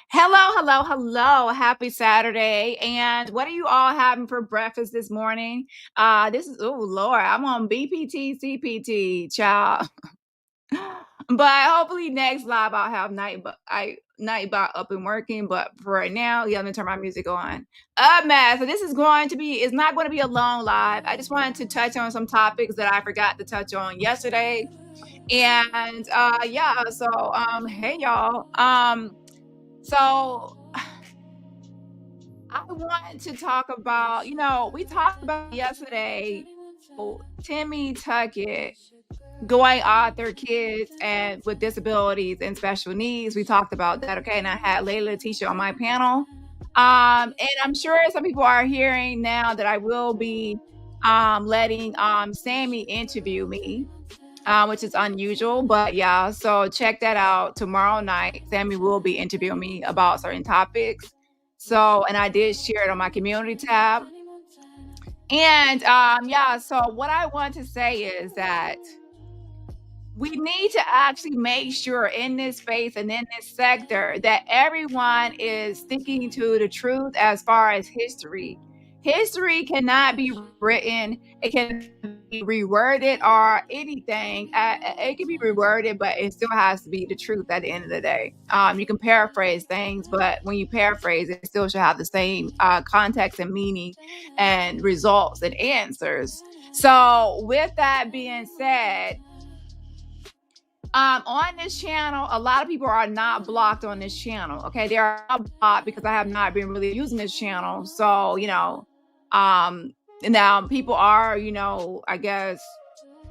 Hello, hello, hello. Happy Saturday. And what are you all having for breakfast this morning? This is oh Lord, I'm on BPT, CPT, child. But hopefully next live I'll have Nightbot up and working. But for right now, yeah, let me turn my music on. Man, so this is going to be it's not going to be a long live. I just wanted to touch on some topics that I forgot to touch on yesterday. And yeah, so hey y'all. So I want to talk about, we talked about yesterday, Timmy Tuckett going after kids and with disabilities and special needs. We talked about that, okay? And I had Layla Letitia on my panel. And I'm sure some people are hearing now that I will be letting Sammy interview me, which is unusual, but yeah, so check that out tomorrow night. Sammy will be interviewing me about certain topics. So, and I did share it on my community tab. And yeah, so what I want to say is that we need to actually make sure in this space and in this sector that everyone is sticking to the truth as far as history. History cannot be written, it can be reworded or anything. It can be reworded, but it still has to be the truth at the end of the day. You can paraphrase things, but when you paraphrase, it still should have the same context and meaning and results and answers. So, with that being said, on this channel, a lot of people are not blocked on this channel. Okay, they are not blocked because I have not been really using this channel. So, now people are, I guess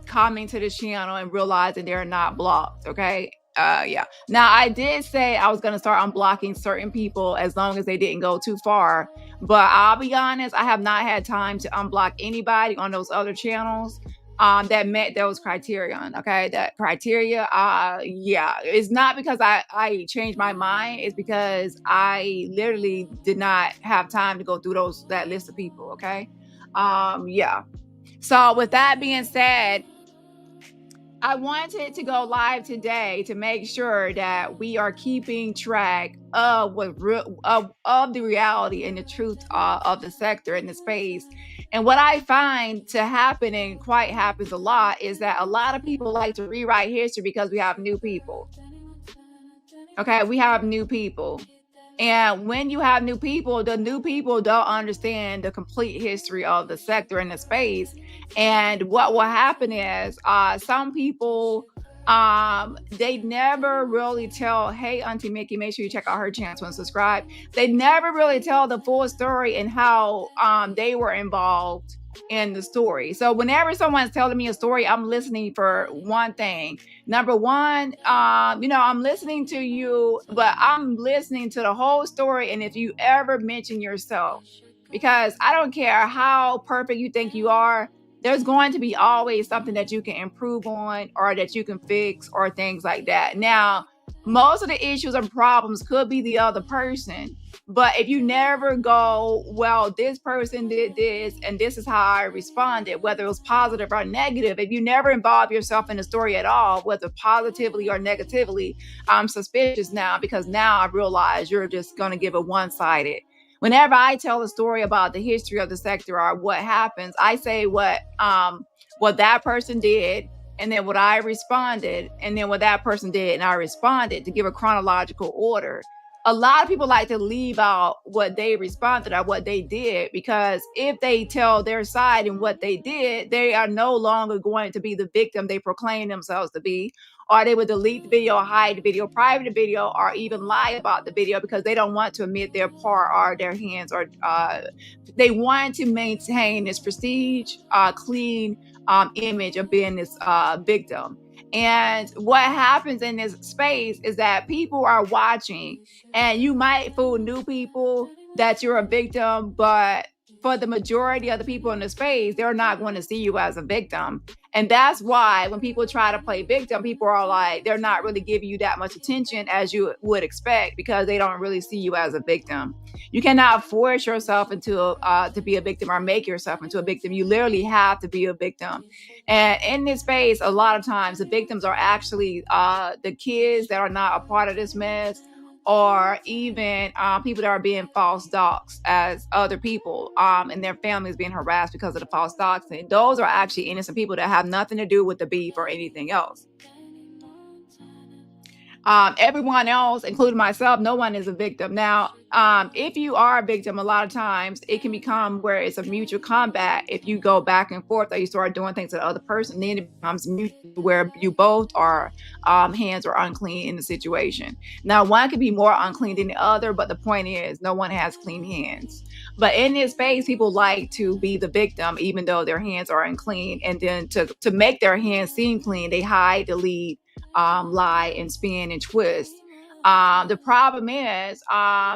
coming to this channel and realizing they're not blocked. Okay. Yeah. Now I did say I was gonna start unblocking certain people as long as they didn't go too far. But I'll be honest, I have not had time to unblock anybody on those other channels that met those criterion. Okay, that criteria. Yeah, it's not because I changed my mind. It's because I literally did not have time to go through that list of people. Okay, yeah. So with that being said, I wanted to go live today to make sure that we are keeping track of of the reality and the truth of the sector and the space. And what I find to happen, and quite happens a lot, is that a lot of people like to rewrite history because we have new people. Okay, we have new people. And when you have new people, the new people don't understand the complete history of the sector and the space. And what will happen is some people, they never really tell, hey, Auntie Mickey, make sure you check out her channel and subscribe. They never really tell the full story and how they were involved in the story. So whenever someone's telling me a story, I'm listening for one thing. Number one, I'm listening to you, but I'm listening to the whole story. And if you ever mention yourself, because I don't care how perfect you think you are, there's going to be always something that you can improve on or that you can fix or things like that. Now, most of the issues and problems could be the other person. But if you never go, well, this person did this and this is how I responded, whether it was positive or negative, if you never involve yourself in the story at all, whether positively or negatively, I'm suspicious now because now I realize you're just going to give a one-sided. Whenever I tell a story about the history of the sector or what happens, I say what that person did, and then what I responded, and then what that person did and I responded, to give a chronological order. A lot of people like to leave out what they responded or what they did, because if they tell their side and what they did, they are no longer going to be the victim they proclaim themselves to be, or they would delete the video, hide the video, private the video, or even lie about the video because they don't want to admit their part or their hands, or they want to maintain this prestige, clean image of being this victim. And what happens in this space is that people are watching, and you might fool new people that you're a victim, but for the majority of the people in the space, they're not going to see you as a victim. And that's why when people try to play victim, people are like, they're not really giving you that much attention as you would expect, because they don't really see you as a victim. You cannot force yourself into to be a victim or make yourself into a victim. You literally have to be a victim. And in this space, a lot of times the victims are actually the kids that are not a part of this mess, or even people that are being false doxxed as other people, and their families being harassed because of the false doxing. Those are actually innocent people that have nothing to do with the beef or anything else. Everyone else, including myself, no one is a victim. Now, if you are a victim, a lot of times it can become where it's a mutual combat. If you go back and forth or you start doing things to the other person, then it becomes mutual where you both are hands are unclean in the situation. Now, one could be more unclean than the other, but the point is no one has clean hands. But in this space, people like to be the victim, even though their hands are unclean. And then to make their hands seem clean, they hide, delete, lie, and spin and twist. The problem is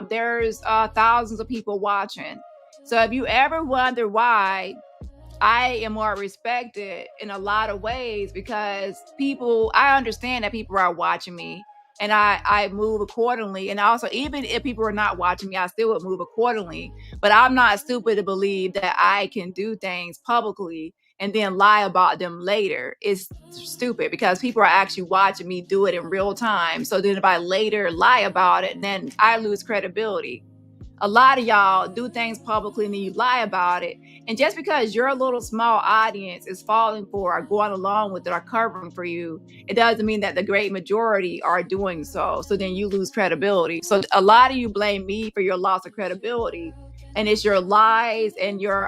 there's thousands of people watching. So if you ever wonder why I am more respected in a lot of ways, because I understand that people are watching me and I move accordingly. And also, even if people are not watching me, I still would move accordingly. But I'm not stupid to believe that I can do things publicly and then lie about them later. It's stupid because people are actually watching me do it in real time. So then if I later lie about it, then I lose credibility. A lot of y'all do things publicly and then you lie about it. And just because your little small audience is falling for or going along with it or covering for you, it doesn't mean that the great majority are doing so. So then you lose credibility. So a lot of you blame me for your loss of credibility. And it's your lies and your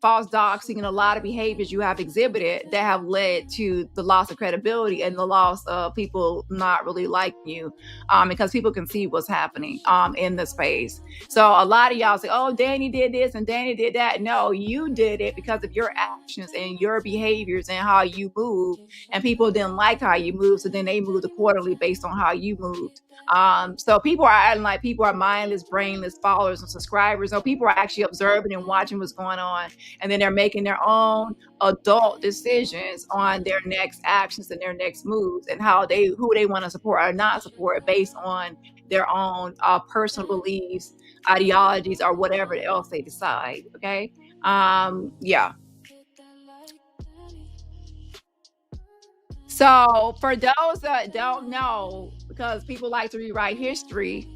false doxing and a lot of behaviors you have exhibited that have led to the loss of credibility and the loss of people not really liking you, because people can see what's happening in the space. So a lot of y'all say, oh, Dani did this and Dani did that. No, you did it because of your actions and your behaviors and how you move, and people didn't like how you moved, so then they moved accordingly based on how you moved. So people are acting like people are mindless, brainless followers and subscribers. No, people are actually observing and watching what's going on, and then they're making their own adult decisions on their next actions and their next moves and who they want to support or not support based on their own personal beliefs, ideologies, or whatever else they decide. Okay. Yeah. So for those that don't know, because people like to rewrite history,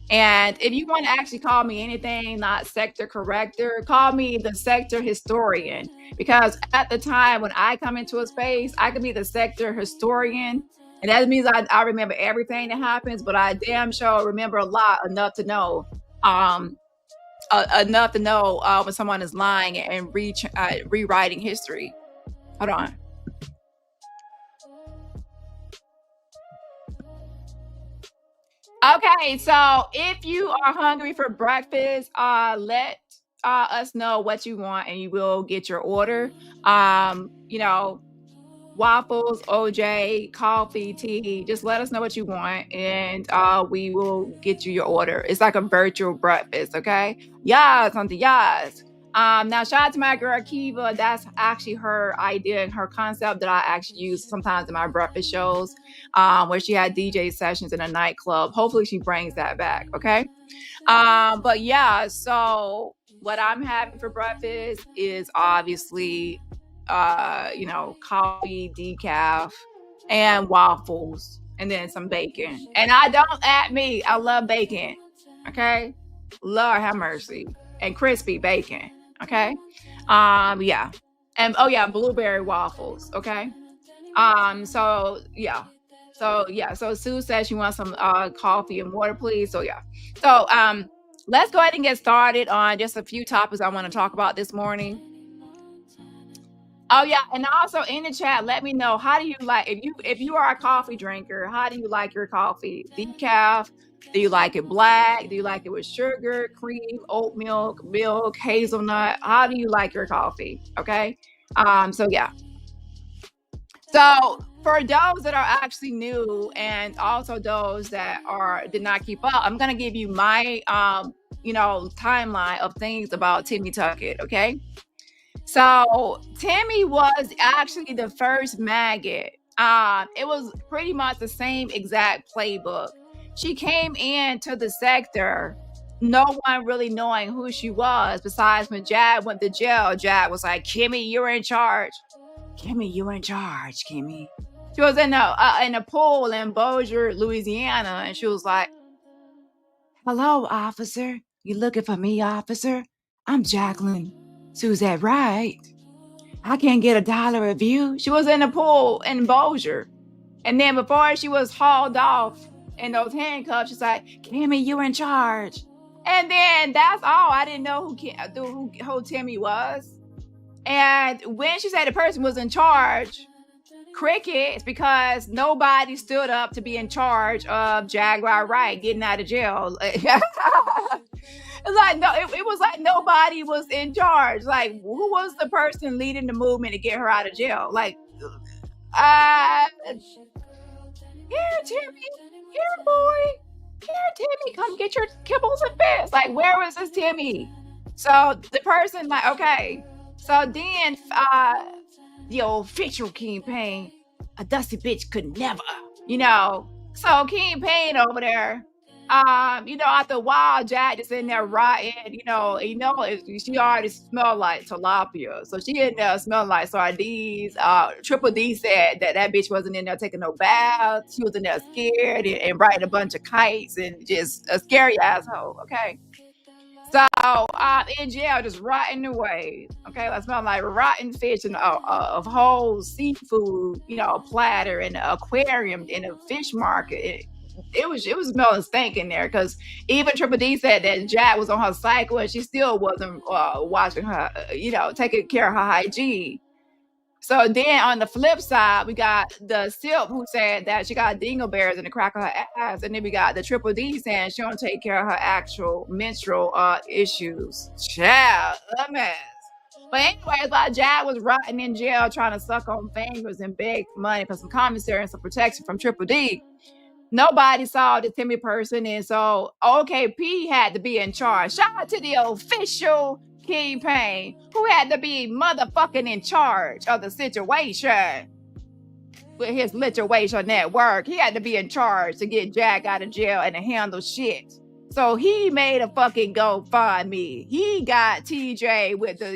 and if you want to actually call me anything, not sector corrector, call me the sector historian. Because at the time when I come into a space, I can be the sector historian. And that means I remember everything that happens, but I damn sure remember a lot enough to know when someone is lying and rewriting history. Hold on. Okay, so if you are hungry for breakfast, let us know what you want and you will get your order. You know, waffles, OJ, coffee, tea. Just let us know what you want and we will get you your order. It's like a virtual breakfast, okay? Yes, auntie, yes. Now shout out to my girl Kiva. That's actually her idea and her concept that I actually use sometimes in my breakfast shows, where she had DJ sessions in a nightclub. Hopefully she brings that back, okay? But yeah, so what I'm having for breakfast is obviously coffee, decaf, and waffles, and then some bacon. And I don't at me, I love bacon. Okay? Lord have mercy. And crispy bacon. Okay. Yeah. And blueberry waffles. Okay. So Sue says she wants some coffee and water, please. So yeah. So let's go ahead and get started on just a few topics I want to talk about this morning. Oh yeah, and also in the chat, let me know, how do you like, if you are a coffee drinker, how do you like your coffee? Decaf? Do you like it black? Do you like it with sugar, cream, oat milk, hazelnut? How do you like your coffee? Okay. So yeah. So for those that are actually new and also those that did not keep up, I'm gonna give you my timeline of things about Timmy Tuckett. Okay. So Timmy was actually the first maggot. It was pretty much the same exact playbook. She came into the sector, no one really knowing who she was, besides when Jad went to jail. Jad was like, Kimmy, you're in charge. Kimmy, you're in charge, Kimmy. She was in a pool in Bossier, Louisiana, and she was like, "Hello, officer. You looking for me, officer? I'm Jacqueline. Suzette Wright. I can't get $1 of you." She was in the pool in Bossier. And then before she was hauled off in those handcuffs, she's like, "Kimmy, you're in charge." And then that's all. I didn't know who Timmy was. And when she said the person was in charge, crickets, because nobody stood up to be in charge of Jaguar Wright getting out of jail. It's like, no, it was like nobody was in charge. Like, who was the person leading the movement to get her out of jail? Like, here, Timmy, here, boy, here, Timmy, come get your kibbles and bits. Like, where was this Timmy? So the person, like, okay. So then, the official Kingpin, a dusty bitch could never, you know. So Kingpin over there, after a while, Jack just in there rotting, she already smelled like tilapia. So she in there smelling like sardines. Triple D said that bitch wasn't in there taking no bath. She was in there scared and writing a bunch of kites and just a scary asshole, okay? So in jail, just rotting away. Okay, I smell like rotten fish and a whole seafood, platter in an aquarium in a fish market. It was smelling stank in there because even Triple D said that Jack was on her cycle and she still wasn't washing her, taking care of her hygiene. So then on the flip side, we got the Silk who said that she got dingleberries in the crack of her ass. And then we got the Triple D saying she don't take care of her actual menstrual issues. Child, a mess. But anyways, while Jack was rotting in jail trying to suck on fingers and beg for money for some commissary and some protection from Triple D, nobody saw the Timmy person. And so OKP had to be in charge. Shout out to the official Kingpin, who had to be motherfucking in charge of the situation with his lituation network. He had to be in charge to get Jack out of jail and to handle shit. So he made a fucking GoFundMe. He got TJ with the,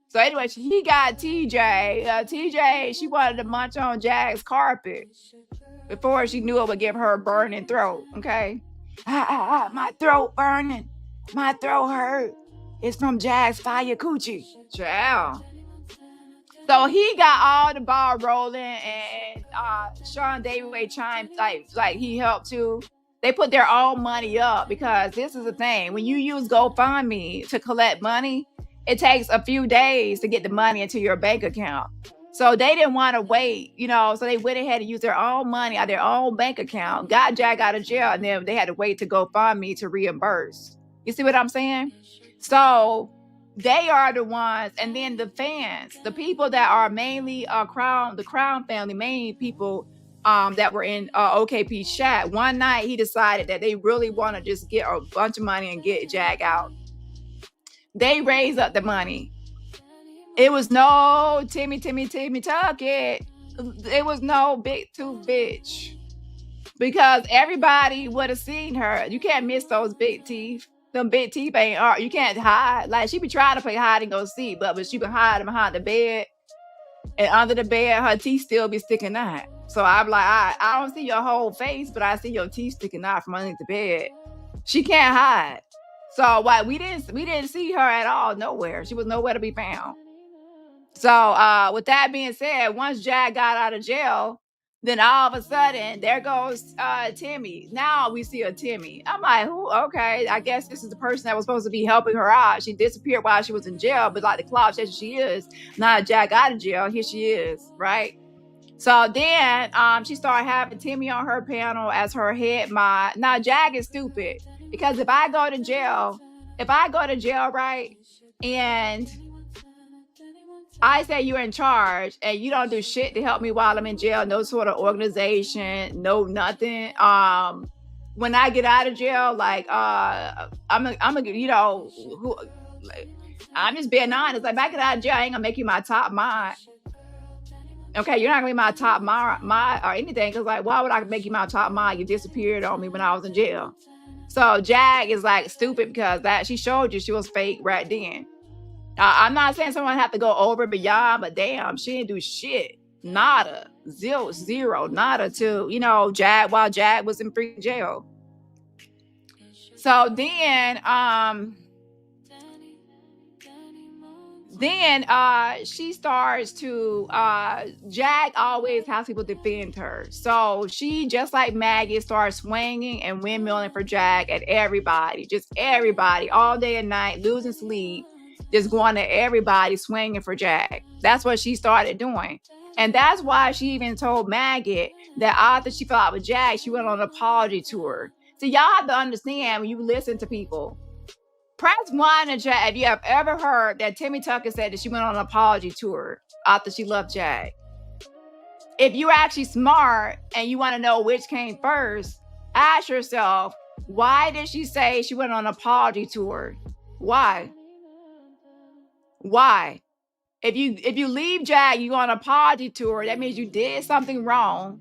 So anyway, he got TJ. TJ, she wanted to munch on Jack's carpet before she knew it would give her a burning throat, okay? My throat burning. My throat hurt. It's from Jack's fire coochie. Child. So he got all the ball rolling, and Sean David Way chimed like he helped too. They put their own money up because this is the thing. When you use GoFundMe to collect money, it takes a few days to get the money into your bank account. So they didn't want to wait, so they went ahead and used their own money out of their own bank account, got Jack out of jail, and then they had to wait to GoFundMe to reimburse. You see what I'm saying? So they are the ones, and then the fans, the people that are mainly the Crown family, main people that were in OKP's chat. One night he decided that they really want to just get a bunch of money and get Jack out. They raised up the money. It was no Timmy Tuckett. It was no Big Tooth bitch. Because everybody would have seen her. You can't miss those big teeth. Them big teeth ain't art. You can't hide. Like, she be trying to play hide and go seek, but she be hiding behind the bed. And under the bed, her teeth still be sticking out. So I'm like, I don't see your whole face, but I see your teeth sticking out from underneath the bed. She can't hide. So we didn't see her at all, nowhere. She was nowhere to be found. So with that being said, once Jack got out of jail, then all of a sudden, there goes Timmy. Now we see a Timmy. I'm like, who? Okay, I guess this is the person that was supposed to be helping her out. She disappeared while she was in jail, but like the cloud says she is. Now Jack out of jail, here she is, right? So then she started having Timmy on her panel as her head mod. Now Jack is stupid because if I go to jail, right, and I say you're in charge and you don't do shit to help me while I'm in jail, no sort of organization, no nothing. When I get out of jail, like I'm just being honest. Like, if I get out of jail, I ain't gonna make you my top mod. Okay, you're not gonna be my top mod or anything, because like, why would I make you my top mod? You disappeared on me when I was in jail. So Jack is like stupid because that she showed you she was fake right then. I'm not saying someone have to go over and beyond, but damn, she didn't do shit. Nada. Zero. Nada to, Jag while Jag was in free jail. So then she starts to Jag always has people defend her. So she, just like Maggie, starts swinging and windmilling for Jag at everybody, just everybody, all day and night, losing sleep, just going to everybody, swinging for Jag. That's what she started doing. And that's why she even told Maggie that after she fell out with Jag, she went on an apology tour. So y'all have to understand, when you listen to people, press 1 in chat if you have ever heard that Timmy Tucker said that she went on an apology tour after she left Jag. If you're actually smart and you want to know which came first, ask yourself, why did she say she went on an apology tour? Why? If you leave Jag, you go on an apology tour, that means you did something wrong.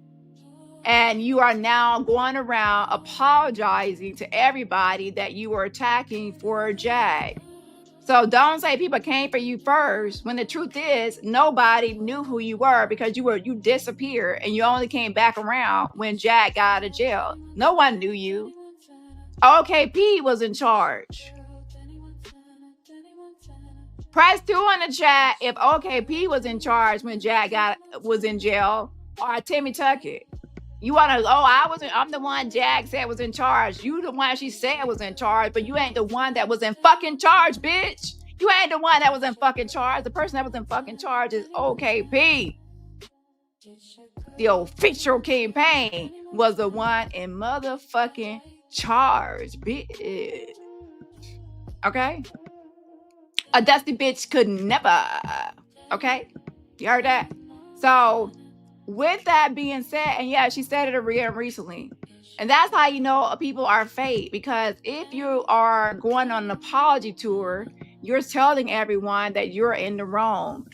And you are now going around apologizing to everybody that you were attacking for Jag. So don't say people came for you first, when the truth is nobody knew who you were, because you disappeared and you only came back around when Jag got out of jail. No one knew you. OKP was in charge. Press 2 in the chat if OKP was in charge when Jag was in jail, or Timmy Tucker. You want to, I'm the one Jag said was in charge. You the one she said was in charge, but you ain't the one that was in fucking charge, bitch. You ain't the one that was in fucking charge. The person that was in fucking charge is OKP. The official campaign was the one in motherfucking charge, bitch. Okay? A dusty bitch could never. Okay? You heard that? So, with that being said, and yeah, she said it again recently. And that's how you know people are fake. Because if you are going on an apology tour, you're telling everyone that you're in the wrong.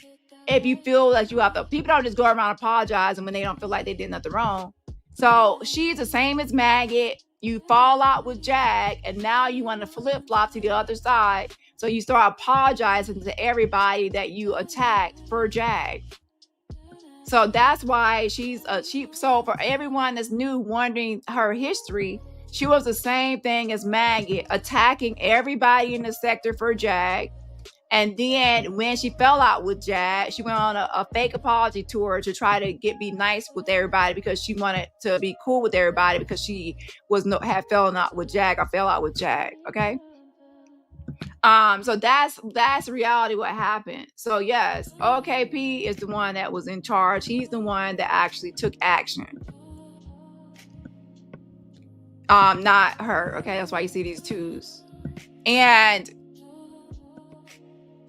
If you feel like you have to, people don't just go around apologizing when they don't feel like they did nothing wrong. So she's the same as Maggot. You fall out with Jag, and now you want to flip-flop to the other side. So you start apologizing to everybody that you attacked for Jag. So that's why so for everyone that's new, wondering her history, she was the same thing as Maggot, attacking everybody in the sector for Jag. And then when she fell out with Jag, she went on a fake apology tour to try to be nice with everybody, because she wanted to be cool with everybody, because she had fallen out with Jag, or fell out with Jag. Okay. So that's reality what happened. So yes, OKP is the one that was in charge. He's the one that actually took action. Not her. Okay, that's why you see these twos. And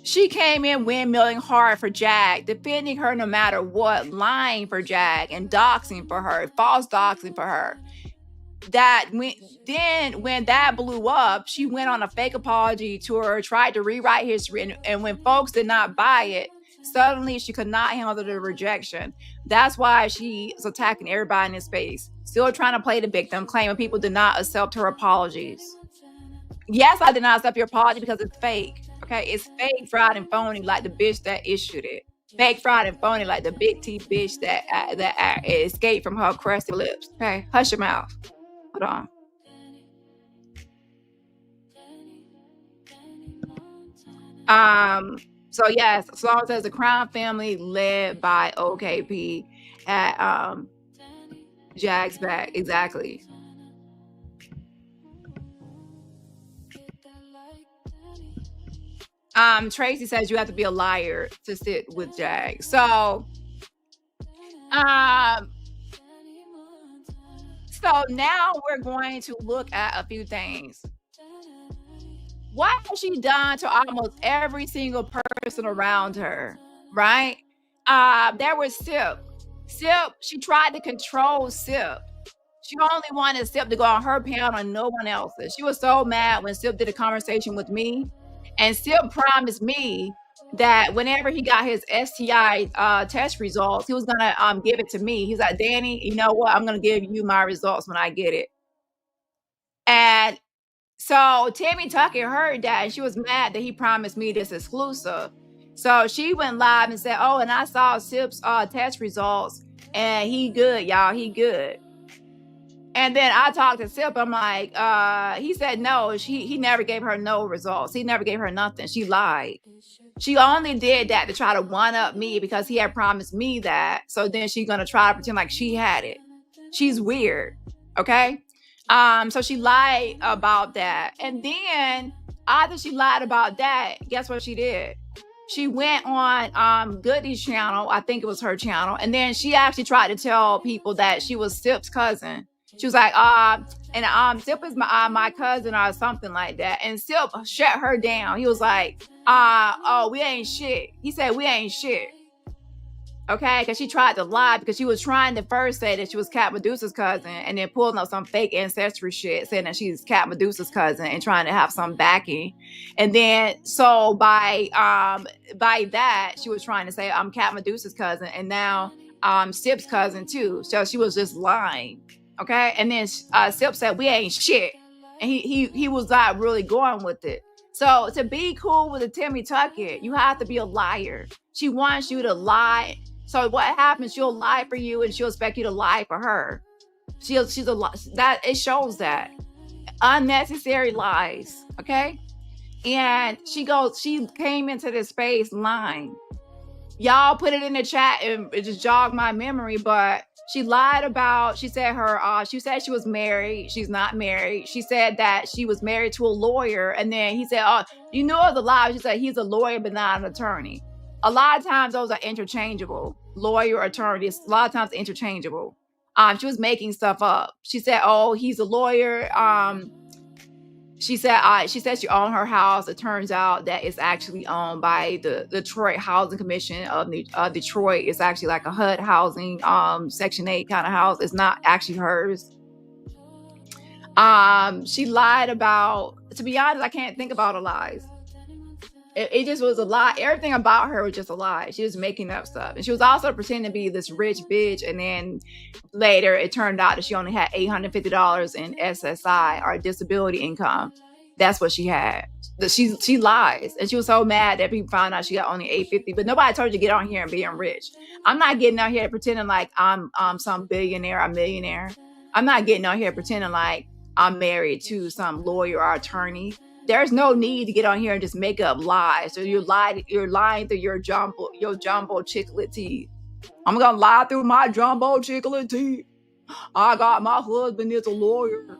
she came in windmilling hard for Jag, defending her no matter what, lying for Jag and doxing for her, false doxing for her. When that blew up, she went on a fake apology tour, tried to rewrite history, and when folks did not buy it, suddenly she could not handle the rejection. That's why she is attacking everybody in his space, still trying to play the victim, claiming people did not accept her apologies. Yes, I did not accept your apology because it's fake. Okay, it's fake, fraud, and phony, like the bitch that issued it. Fake, fraud, and phony, like the big T bitch that escaped from her crusty lips. Okay, hush your mouth. Hold on. So yes, as long as the crime family led by OKP at Jag's back. Exactly. Tracy says you have to be a liar to sit with Jag. So now we're going to look at a few things. What has she done to almost every single person around her, right? There was Sip. She tried to control Sip. She only wanted Sip to go on her panel and no one else's. She was so mad when Sip did a conversation with me. And Sip promised me that whenever he got his STI test results, he was going to give it to me. He's like, Dani, you know what? I'm going to give you my results when I get it. And So Timmy Tucker heard that, and she was mad that he promised me this exclusive. So she went live and said, "Oh, and I saw Sip's test results, and he good, y'all. He good." And then I talked to Sip. I'm like, he said no. He never gave her no results. He never gave her nothing. She lied. She only did that to try to one up me because he had promised me that. So then she's gonna try to pretend like she had it. She's weird. Okay. So she lied about that. And then after she lied about that, guess what she did? She went on Goody's channel. I think it was her channel. And then she actually tried to tell people that she was Sip's cousin. She was like, Sip is my cousin or something like that. And Sip shut her down. He was like, oh, we ain't shit. He said, we ain't shit. Okay, because she tried to lie because she was trying to first say that she was Cat Medusa's cousin and then pulling up some fake ancestry shit saying that she's Cat Medusa's cousin and trying to have some backing. And then so by that, she was trying to say I'm Cat Medusa's cousin and now Sip's cousin too. So she was just lying. Okay, and then Sip said we ain't shit. And he was not really going with it. So to be cool with a Timmy Tucker, you have to be a liar. She wants you to lie. So what happens? She'll lie for you, and she'll expect you to lie for her. She's a that it shows that unnecessary lies. Okay, and she came into this space lying. Y'all put it in the chat, and it just jogged my memory. But she lied about. She said she said she was married. She's not married. She said that she was married to a lawyer, and then he said, "Oh, you know the lie." She said he's a lawyer but not an attorney. A lot of times those are interchangeable. Lawyer, attorney, a lot of times interchangeable. She was making stuff up. She said, "Oh, he's a lawyer." She said she owned her house. It turns out that it's actually owned by the Detroit Housing Commission of Detroit. It's actually like a HUD housing, Section 8 kind of house. It's not actually hers. She lied about. To be honest, I can't think about her lies. It just was a lie. Everything about her was just a lie. She was making up stuff. And she was also pretending to be this rich bitch. And then later it turned out that she only had $850 in SSI or disability income. That's what she had. She lies. And she was so mad that people found out she got only $850. But nobody told you to get on here and being rich. I'm not getting out here pretending like I'm some billionaire or millionaire. I'm not getting out here pretending like I'm married to some lawyer or attorney. There's no need to get on here and just make up lies. So you're lying through your jumbo chiclet teeth. I'm gonna lie through my jumbo chiclet teeth. I got my husband is a lawyer.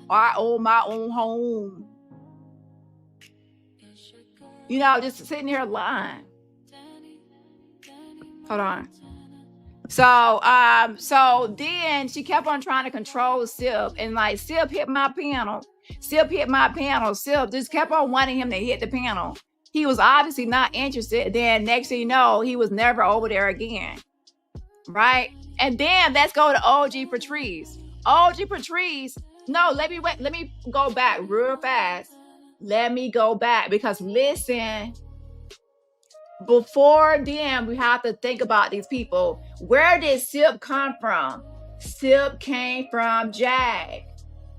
I own my own home. You know, just sitting here lying. Hold on. So then she kept on trying to control Sip, and like Sip hit my panel. Sip just kept on wanting him to hit the panel. He was obviously not interested. Then next thing you know, he was never over there again. Right? And then let's go to OG Patrice. OG Patrice. No, let me go back real fast. Let me go back because listen, before then, we have to think about these people. Where did Sip come from? Sip came from Jag.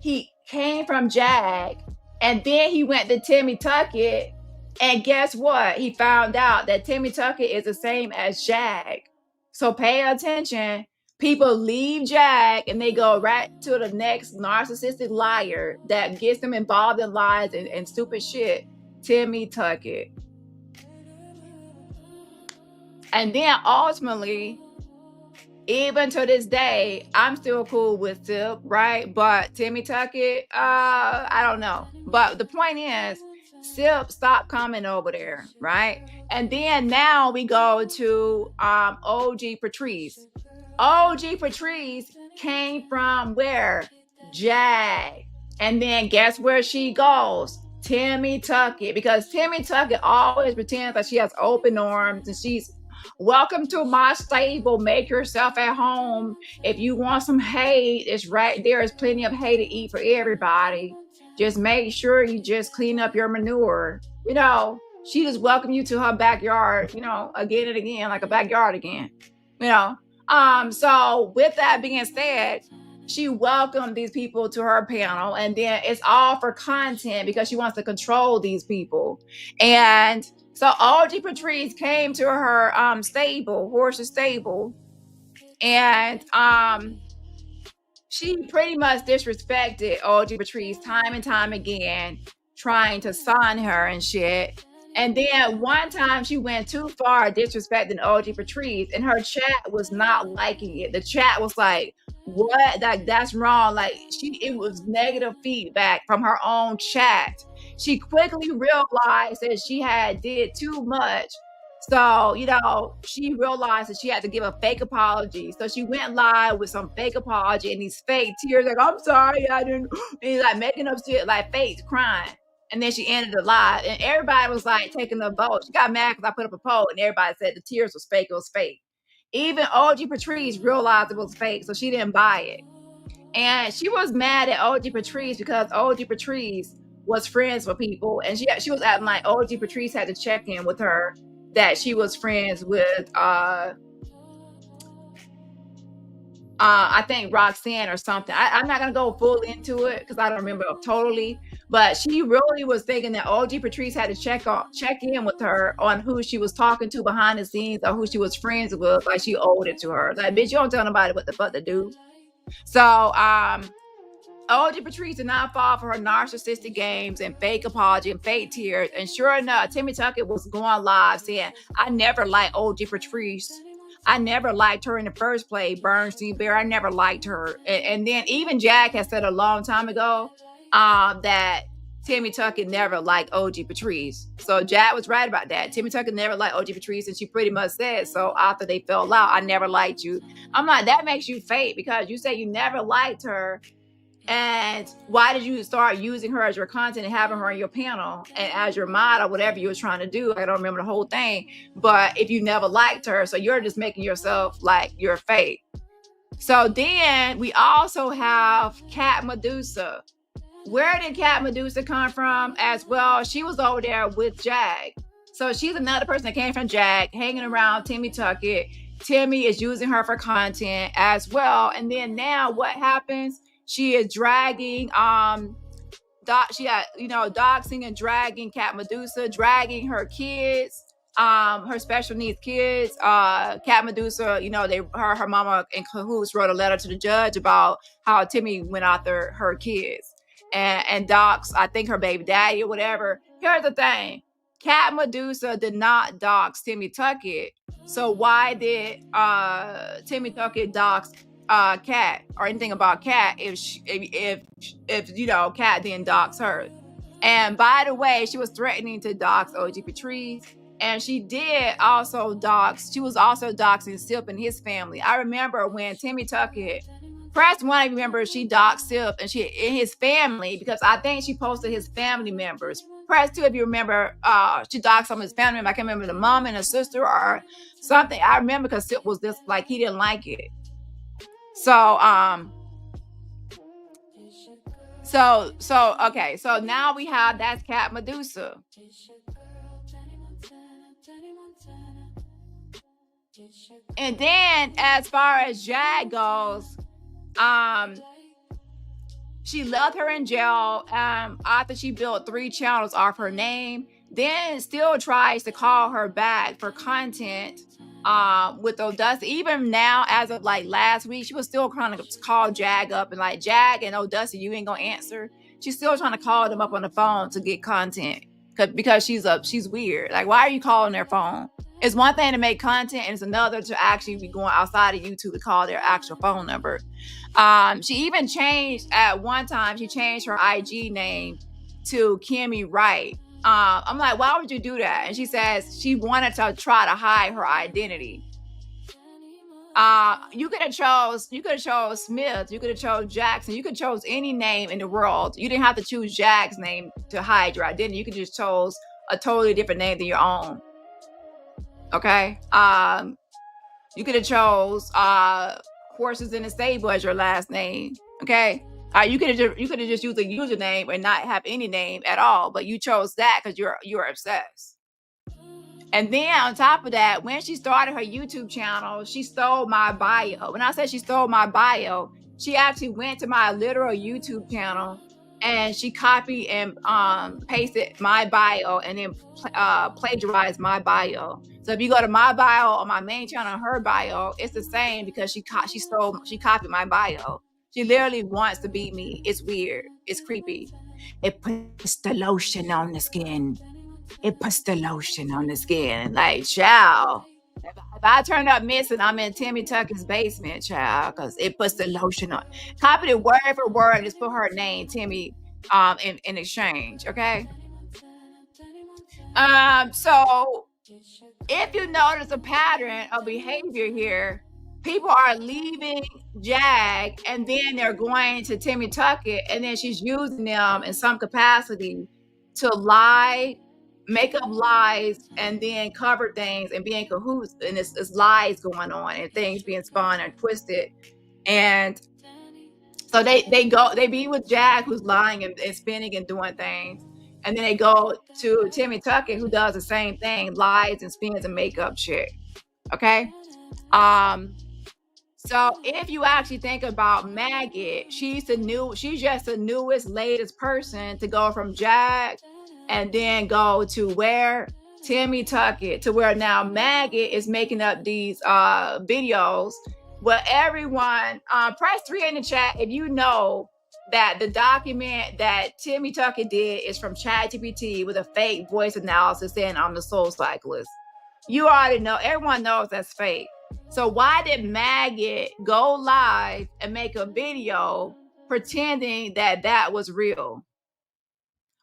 He came from Jag, and then he went to Timmy Tucker, and guess what? He found out that Timmy Tucker is the same as Jag. So pay attention. People leave Jag and they go right to the next narcissistic liar that gets them involved in lies and stupid shit. Timmy Tucker. And then ultimately, even to this day, I'm still cool with Sip, right? But Timmy Tucker, I don't know. But the point is, Sip stopped coming over there, right? And then now we go to OG Patrice. OG Patrice came from where? Jag. And then guess where she goes? Timmy Tucker. Because Timmy Tucker always pretends like she has open arms and she's welcome to my stable. Make yourself at home. If you want some hay, it's right there. There's plenty of hay to eat for everybody. Just make sure you just clean up your manure. You know, she just welcome you to her backyard, you know, again and again, like a backyard again. You know. So with that being said, she welcomed these people to her panel, and then it's all for content because she wants to control these people. And so OG Patrice came to her horse's stable, and she pretty much disrespected OG Patrice time and time again, trying to sign her and shit. And then one time she went too far disrespecting OG Patrice, and her chat was not liking it. The chat was like, what? Like, that's wrong. Like, it was negative feedback from her own chat. She quickly realized that she had did too much. So, she realized that she had to give a fake apology. So she went live with some fake apology and these fake tears, like, I'm sorry, I didn't, and like making up shit, like fake crying. And then she ended the live, and everybody was like taking the vote. She got mad because I put up a poll, and everybody said the tears was fake. It was fake. Even OG Patrice realized it was fake, so she didn't buy it. And she was mad at OG Patrice because OG Patrice was friends with people, and she was acting like OG Patrice had to check in with her that she was friends with I think Roxanne or something. I'm not gonna go full into it because I don't remember totally, but she really was thinking that OG Patrice had to check in with her on who she was talking to behind the scenes or who she was friends with, like she owed it to her. Like, bitch, you don't tell nobody what the fuck to do. So OG Patrice did not fall for her narcissistic games and fake apology and fake tears. And sure enough, Timmy Tuckett was going live saying, I never liked OG Patrice. I never liked her in the first place, Bernstein Bear. I never liked her. And then even Jack had said a long time ago that Timmy Tuckett never liked OG Patrice. So Jack was right about that. Timmy Tuckett never liked OG Patrice, and she pretty much said, so after they fell out, I never liked you. I'm like, that makes you fake because you say you never liked her. And why did you start using her as your content and having her on your panel and as your mod or whatever you were trying to do? I don't remember the whole thing. But if you never liked her, so you're just making yourself like you're fake. So then we also have Cat Medusa. Where did Cat Medusa come from as well? She was over there with Jag. So she's another person that came from Jag, hanging around Timmy Tuckett. Timmy is using her for content as well. And then now what happens? She is dragging, doxing and dragging Cat Medusa, dragging her kids, her special needs kids. Cat Medusa, her mama in cahoots wrote a letter to the judge about how Timmy went after her kids and dox, I think her baby daddy or whatever. Here's the thing. Cat Medusa did not dox Timmy Tuckett. So why did Timmy Tuckett dox Cat or anything about Cat if Cat didn't dox her? And by the way, she was threatening to dox OG Patrice, and she did also dox. She was also doxing Sip and his family. I remember when Timmy Tuckett, perhaps one of you remember, she doxed Sip and his family because I think she posted his family members. Perhaps two of you remember she doxed some of his family members. I can't remember the mom and a sister or something. I remember because Sip was just like he didn't like it. So okay, so now we have that's Cat Medusa. And then as far as Jag goes, she left her in jail after she built 3 channels off her name, then still tries to call her back for content with Odessa. Even now, as of like last week, she was still trying to call Jag up and like, Jag and Odessa, you ain't gonna answer. She's still trying to call them up on the phone to get content because she's weird. Like, why are you calling their phone? It's one thing to make content, and it's another to actually be going outside of YouTube to call their actual phone number. She even changed at one time. She changed her IG name to Kimmy Wright. I'm like, why would you do that? And she says she wanted to try to hide her identity. You could have chose Smith, you could have chose Jackson, you could have chose any name in the world. You didn't have to choose Jack's name to hide your identity. You could just chose a totally different name than your own. Okay. You could have chose Horses in the Stable as your last name. Okay. You could have just used a username and not have any name at all, but you chose that because you're obsessed. And then on top of that, when she started her YouTube channel, she stole my bio. When I said she stole my bio, she actually went to my literal YouTube channel and she copied and pasted my bio and then plagiarized my bio. So if you go to my bio on my main channel, her bio, it's the same because she copied my bio. She literally wants to beat me. It's weird. It's creepy. It puts the lotion on the skin. It puts the lotion on the skin. Like, child. If I turn up missing, I'm in Timmy Tucker's basement, child, because it puts the lotion on. Copied it word for word and just put her name, Timmy, in exchange. Okay. So if you notice a pattern of behavior here, people are leaving Jag and then they're going to Timmy Tucker, and then she's using them in some capacity to lie, make up lies, and then cover things and be in cahoots. And it's lies going on and things being spun and twisted. And so they be with Jag, who's lying and spinning and doing things. And then they go to Timmy Tucker, who does the same thing, lies and spins and makeup shit. Okay. So if you actually think about Maggot, she's just the newest, latest person to go from Jag and then go to where Timmy Tucker, to where now Maggot is making up these videos. Well, everyone, press 3 in the chat if you know that the document that Timmy Tucker did is from ChatGPT with a fake voice analysis saying I'm the soul cyclist. You already know, everyone knows that's fake. So why did Maggot go live and make a video pretending that that was real?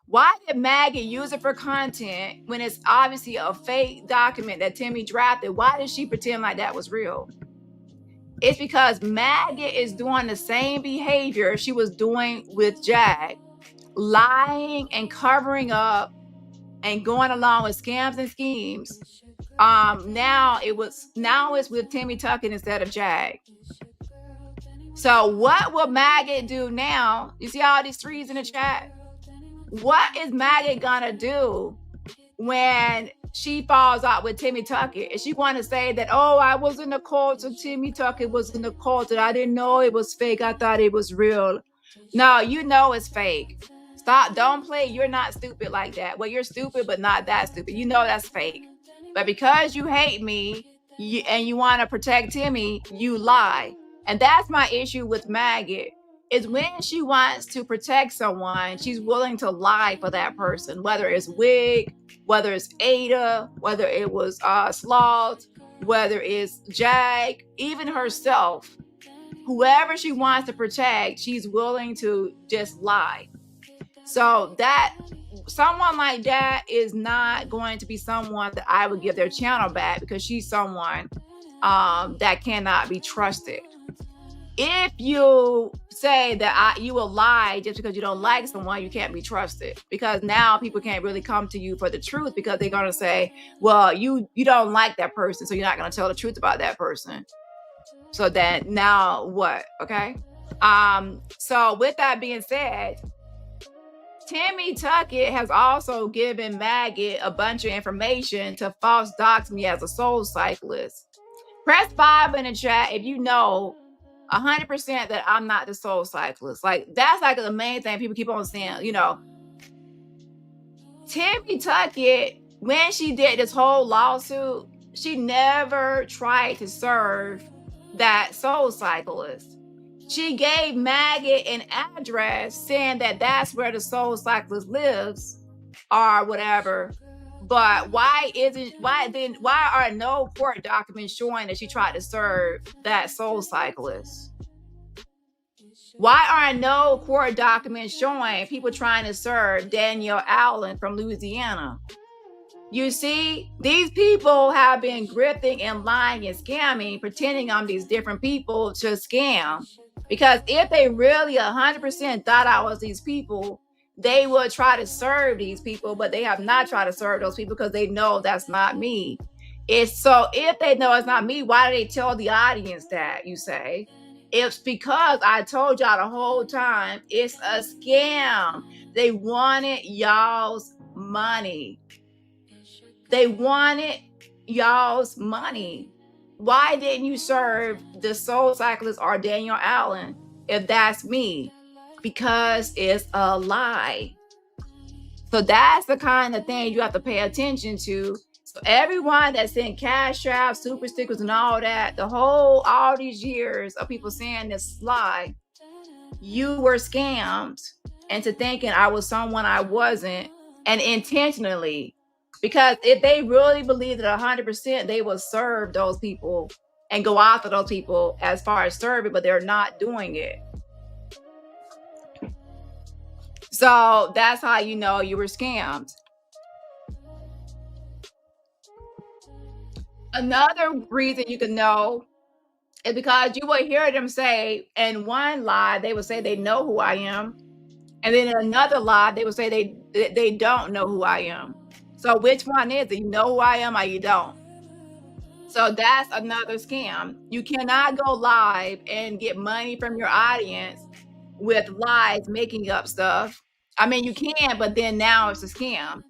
Why did Maggot use it for content when it's obviously a fake document that Timmy drafted? Why did she pretend like that was real? It's because Maggot is doing the same behavior she was doing with Jag, lying and covering up and going along with scams and schemes. Now it's with Timmy Tucker instead of Jag. So what will Maggot do now? You see all these 3s in the chat? What is Maggot gonna do when she falls out with Timmy Tucker? Is she going to say that, oh, I was in the cult, so Timmy Tucker was in the cult, and I didn't know it was fake, I thought it was real? No, you know it's fake. Stop, don't play, you're not stupid like that. Well, you're stupid, but not that stupid. You know that's fake. But because you hate me and you want to protect Timmy, you lie. And that's my issue with Maggot, is when she wants to protect someone, she's willing to lie for that person, whether it's Wig, whether it's Ada, whether it was Sloth, whether it's Jag, even herself. Whoever she wants to protect, she's willing to just lie. So that someone like that is not going to be someone that I would give their channel back, because she's someone that cannot be trusted. If you say that you will lie just because you don't like someone, you can't be trusted, because now people can't really come to you for the truth, because they're going to say, well, you don't like that person, so you're not going to tell the truth about that person. So then now what? Okay. So with that being said, Timmy Tucker has also given Maggot a bunch of information to false dox me as a soul cyclist. Press 5 in the chat if you know 100% that I'm not the soul cyclist. Like, that's like the main thing people keep on saying, you know. Timmy Tucker, when she did this whole lawsuit, she never tried to serve that soul cyclist. She gave Maggot an address saying that that's where the soul cyclist lives or whatever. But why are no court documents showing that she tried to serve that soul cyclist? Why are no court documents showing people trying to serve Danielle Allen from Louisiana? You see, these people have been grifting and lying and scamming, pretending I'm these different people to scam. Because if they really 100% thought I was these people, they would try to serve these people, but they have not tried to serve those people because they know that's not me. So if they know it's not me, why do they tell the audience that, you say? It's because I told y'all the whole time, it's a scam. They wanted y'all's money. They wanted y'all's money. Why didn't you serve the soul cyclist or Danielle Allen? if that's me, because it's a lie. So that's the kind of thing you have to pay attention to. So everyone that's sent cash apps, super stickers, and all that, all these years of people saying this lie, you were scammed into thinking I was someone I wasn't, and intentionally. Because if they really believed it 100%, they would serve those people and go after those people as far as serving, but they're not doing it. So that's how you know you were scammed. Another reason you can know is because you will hear them say, in one lie, they would say they know who I am. And then in another lie, they would say they don't know who I am. So which one is it? You know who I am or you don't? So that's another scam. You cannot go live and get money from your audience with lies, making up stuff. I mean, you can, but then now it's a scam.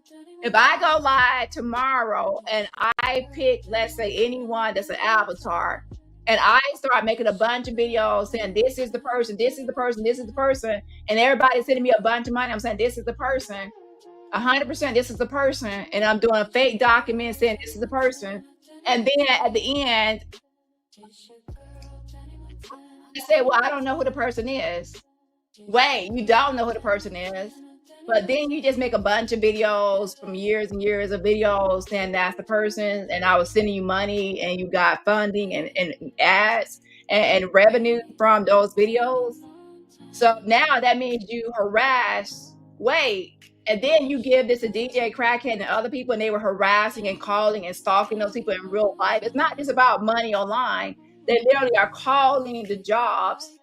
If I go live tomorrow and I pick, let's say, anyone that's an avatar, and I start making a bunch of videos saying this is the person, this is the person, this is the person, and everybody's sending me a bunch of money, I'm saying this is the person, 100% this is the person, and I'm doing a fake document saying this is the person, and then at the end, I say, well, I don't know who the person is. Wait, you don't know who the person is. But then you just make a bunch of videos from years and years of videos saying that's the person, and I was sending you money, and you got funding and ads and revenue from those videos. So now that means you harass, and then you give this to DJ Crackhead and other people, and they were harassing and calling and stalking those people in real life. It's not just about money online. They literally are calling the jobs,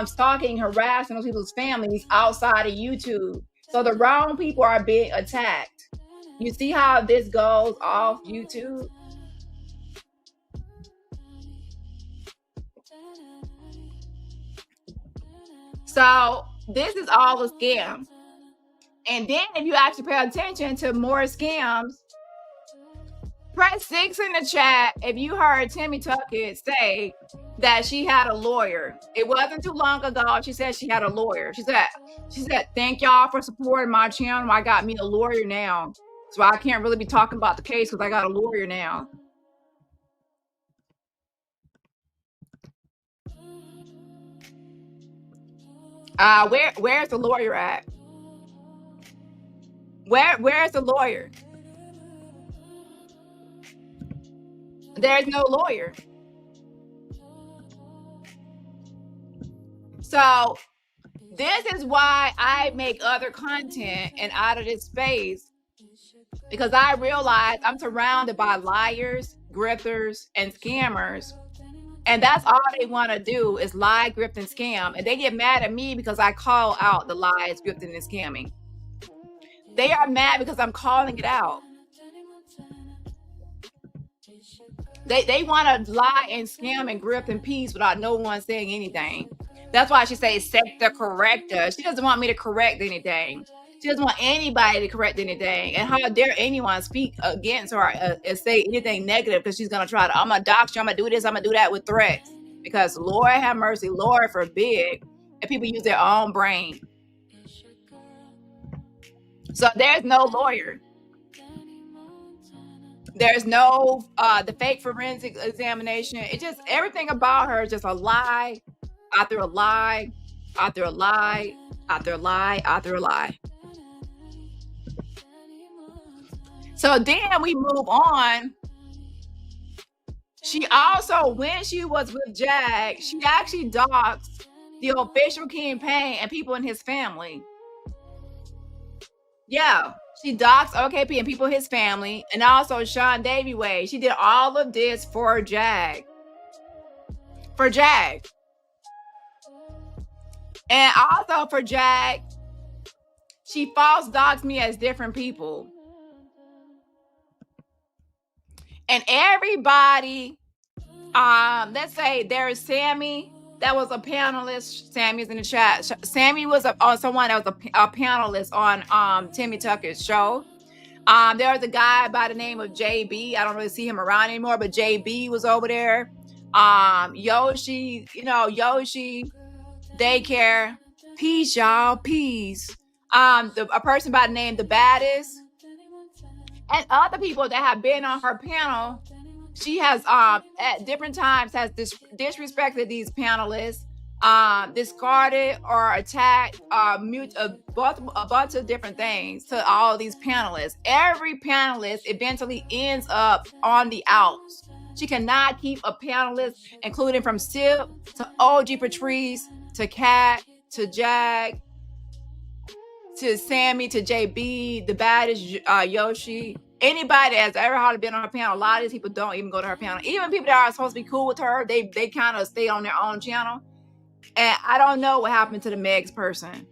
stalking, harassing those people's families outside of YouTube. So the wrong people are being attacked. You see how this goes off YouTube? So this is all a scam. And then if you actually pay attention to more scams, press 6 in the chat if you heard Timmy Tuckett say that she had a lawyer. It wasn't too long ago. She said she had a lawyer. She said, thank y'all for supporting my channel. I got me a lawyer now. So I can't really be talking about the case because I got a lawyer now. Where's the lawyer at? Where's the lawyer? There's no lawyer. So this is why I make other content and out of this space, because I realize I'm surrounded by liars, grifters, and scammers. And that's all they want to do is lie, grift, and scam. And they get mad at me because I call out the lies, grifting, and scamming. They are mad because I'm calling it out. They want to lie and scam and grift in peace without no one saying anything. That's why she says sector corrector. She doesn't want me to correct anything. She doesn't want anybody to correct anything. And how dare anyone speak against her and say anything negative, because she's going to try to, I'm going to dox you, I'm going to do this, I'm going to do that with threats. Because Lord have mercy, Lord forbid, and people use their own brain. So there's no lawyer. There's no the fake forensic examination. It just, everything about her is just a lie after a lie after a lie after a lie after a lie. So then we move on. She also, when she was with Jag, she actually doxed the official campaign and people in his family. Yeah, she doxed OKP and people in his family, and also Sean Davy Way. She did all of this for Jag. For Jag. And also for Jag, she false doxed me as different people. And everybody, let's say there's Sammy, that was a panelist. Sammy's in the chat. Sammy was someone that was a panelist on Timmy Tucker's show. There was a guy by the name of JB. I don't really see him around anymore, but JB was over there. Yoshi, Yoshi. daycare. Peace, y'all. Peace. A person by the name The Baddest, and other people that have been on her panel. She has at different times has disrespected these panelists, discarded or attacked, a bunch of different things to all these panelists. Every panelist eventually ends up on the outs. She cannot keep a panelist, including from Sip to OG Patrice to Kat to Jag to Sammy to JB, The Baddest, Yoshi. Anybody that's ever hardly been on her panel, a lot of these people don't even go to her panel. Even people that are supposed to be cool with her, they kind of stay on their own channel. And I don't know what happened to the Megs person.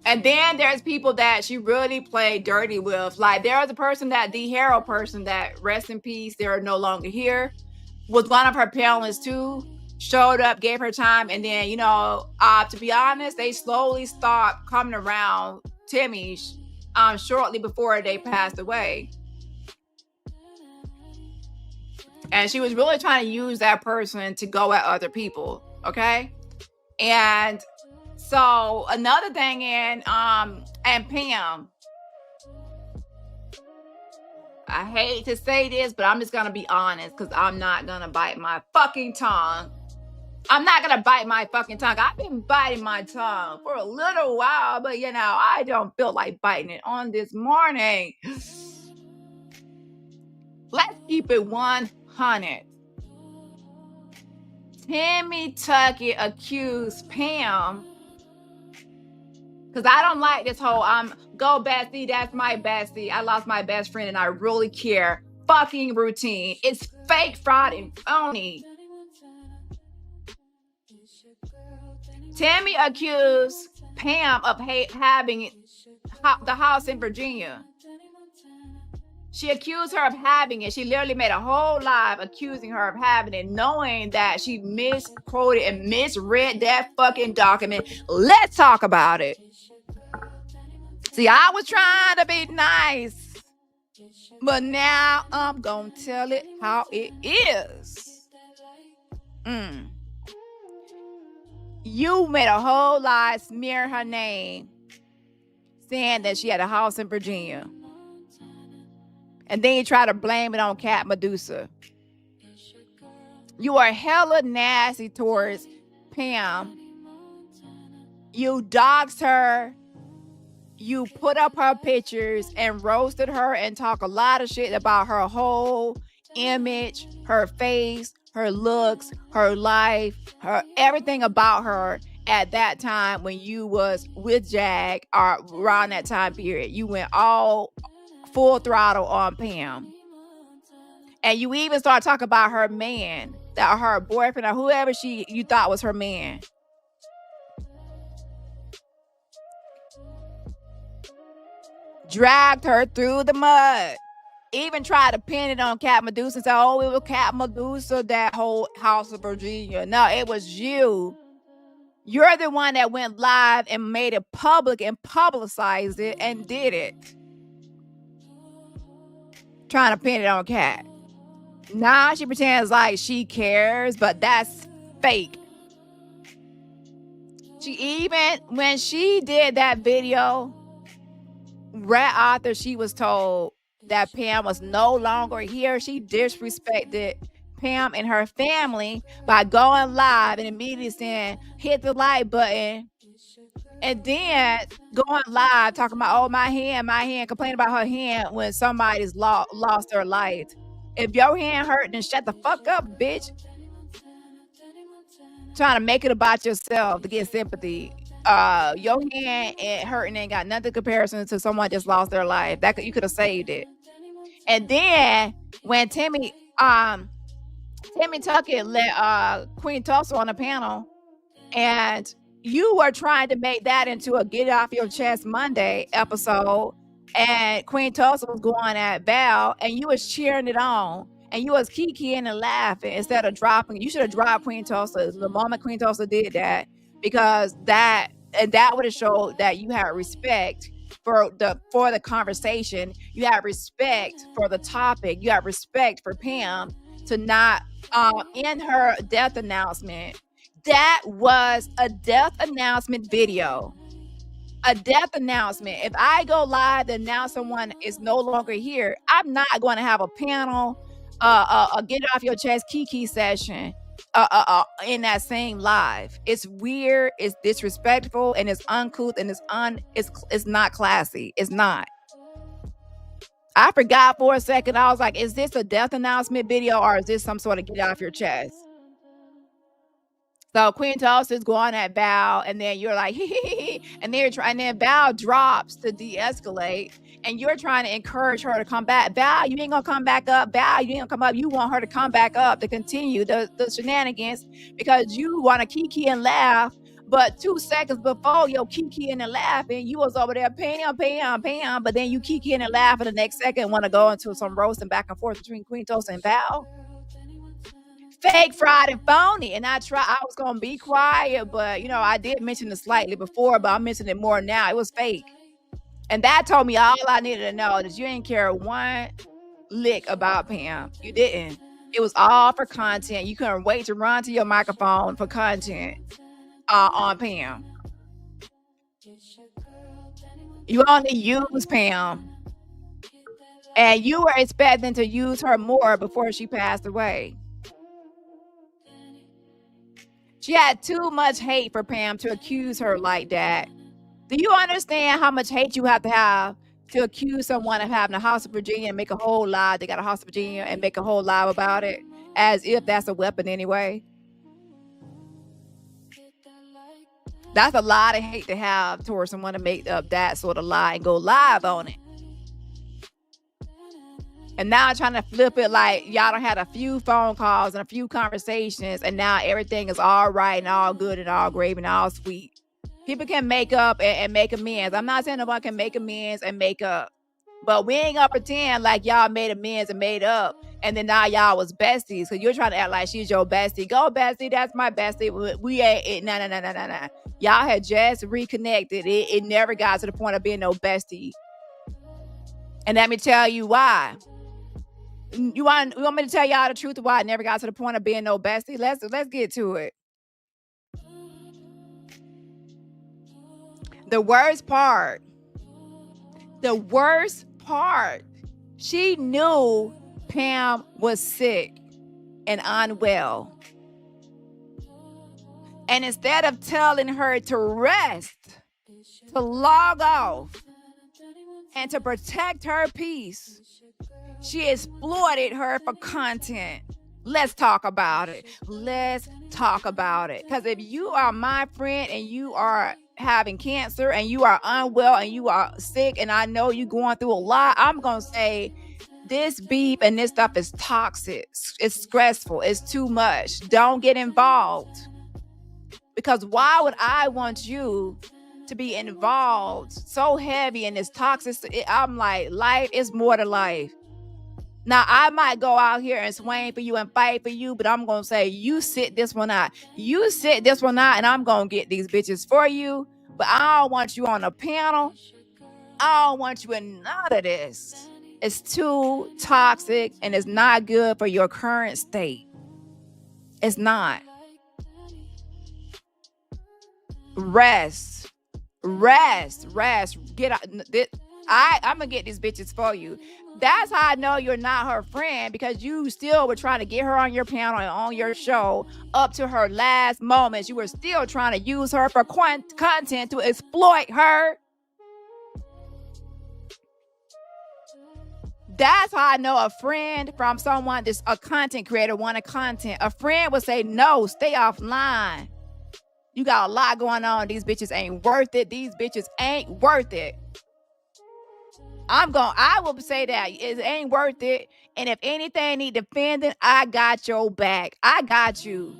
And then there's people that she really played dirty with. Like there was a person that the Hero person that, rest in peace, they're no longer here, was one of her panelists too. Showed up, gave her time, and then, you know, to be honest, they slowly stopped coming around Timmy shortly before they passed away. And she was really trying to use that person to go at other people, okay? And so another thing and Pam, I hate to say this, but I'm just gonna be honest because I'm not gonna bite my fucking tongue. I'm not gonna bite my fucking tongue. I've been biting my tongue for a little while, but you know, I don't feel like biting it on this morning. Let's keep it 100. Timmy Tuckett accused Pam, because I don't like this whole go bestie, that's my bestie, I lost my best friend and I really care fucking routine. It's fake, fraud, and phony. Tammy accused Pam of having the house in Virginia. She accused her of having it. She literally made a whole live accusing her of having it, knowing that she misquoted and misread that fucking document. Let's talk about it. See, I was trying to be nice, but now I'm gonna tell it how it is. You made a whole lie, smear her name, saying that she had a house in Virginia. And then you try to blame it on Cat Medusa. You are hella nasty towards Pam. You doxed her. You put up her pictures and roasted her and talk a lot of shit about her whole image, her face, her looks, her life, her everything about her at that time when you was with Jag or around that time period. You went all full throttle on Pam. And you even started talking about her man, that her boyfriend or whoever you thought was her man. Dragged her through the mud. Even tried to pin it on Cat Medusa and say, oh, it was Cat Medusa, that whole house of Virginia. No, it was you. You're the one that went live and made it public and publicized it and did it. Trying to pin it on Cat. Now she pretends like she cares, but that's fake. She even, when she did that video, right after she was told that Pam was no longer here, she disrespected Pam and her family by going live and immediately saying, hit the like button. And then going live talking about, oh, my hand, complaining about her hand when somebody's lost their life. If your hand hurt, then shut the fuck up, bitch. Trying to make it about yourself to get sympathy. Your hand hurting ain't got nothing comparison to someone just lost their life. That you could have saved it. And then when Timmy Tuckett let Queen Tulsa on the panel, and you were trying to make that into a Get Off Your Chest Monday episode, and Queen Tulsa was going at Val, and you was cheering it on, and you was kikiing and laughing instead of dropping. You should have dropped Queen Tulsa the moment Queen Tulsa did that, because that would have showed that you had respect for the conversation. You have respect for the topic. You have respect for Pam. to not in her death announcement. That was a death announcement video. A death announcement. If I go live to announce someone is no longer here, I'm not going to have a panel, get off your chest Kiki session in that same live. It's weird, it's disrespectful, and it's uncouth, and it's not classy. It's not. I forgot for a second. I was like, is this a death announcement video or is this some sort of get off your chest? So Queen Tulsa is going at Val, and then you're like, and then Val drops to de-escalate, and you're trying to encourage her to come back. Val, you ain't gonna come back up. Val, you ain't gonna come up. You want her to come back up to continue the shenanigans because you want to kiki and laugh. But 2 seconds before your kiki and laughing, you was over there pam, but then you kiki and laugh, and the next second want to go into some roasting back and forth between Queen Tulsa and Val. Fake, fraud, and phony. And I was gonna be quiet, but I did mention it slightly before, but I'm mentioning it more now. It was fake. And that told me all I needed to know, that you didn't care one lick about Pam. You didn't. It was all for content. You couldn't wait to run to your microphone for content on Pam. You only use Pam. And you were expecting to use her more before she passed away. She had too much hate for Pam to accuse her like that. Do you understand how much hate you have to accuse someone of having a house of Virginia and make a whole lie? They got a house of Virginia and make a whole lie about it, as if that's a weapon anyway. That's a lot of hate to have towards someone to make up that sort of lie and go live on it. And now I'm trying to flip it like y'all done had a few phone calls and a few conversations, and now everything is all right and all good and all great and all sweet. People can make up and make amends. I'm not saying nobody can make amends and make up, but we ain't gonna pretend like y'all made amends and made up, and then now y'all was besties. So you're trying to act like she's your bestie. Go bestie, that's my bestie. We ain't, no. Y'all had just reconnected. It never got to the point of being no bestie. And let me tell you why. You want me to tell y'all the truth of why it never got to the point of being no bestie? Let's get to it. The worst part, she knew Pam was sick and unwell. And instead of telling her to rest, to log off, and to protect her peace, she exploited her for content. Let's talk about it. Because if you are my friend and you are having cancer and you are unwell and you are sick, and I know you're going through a lot, I'm going to say this beef and this stuff is toxic. It's stressful. It's too much. Don't get involved. Because why would I want you to be involved so heavy in this toxic? I'm like, life is more to life. Now, I might go out here and swing for you and fight for you, but I'm going to say, you sit this one out. You sit this one out, and I'm going to get these bitches for you. But I don't want you on a panel. I don't want you in none of this. It's too toxic, and it's not good for your current state. It's not. Rest. Get out. I'm going to get these bitches for you. That's how I know you're not her friend, because you still were trying to get her on your panel and on your show up to her last moments. You were still trying to use her for content to exploit her. That's how I know a friend from someone that's a content creator wanting content. A friend would say, no, stay offline. You got a lot going on. These bitches ain't worth it. These bitches ain't worth it. I will say that it ain't worth it. And if anything need defending, I got your back. I got you,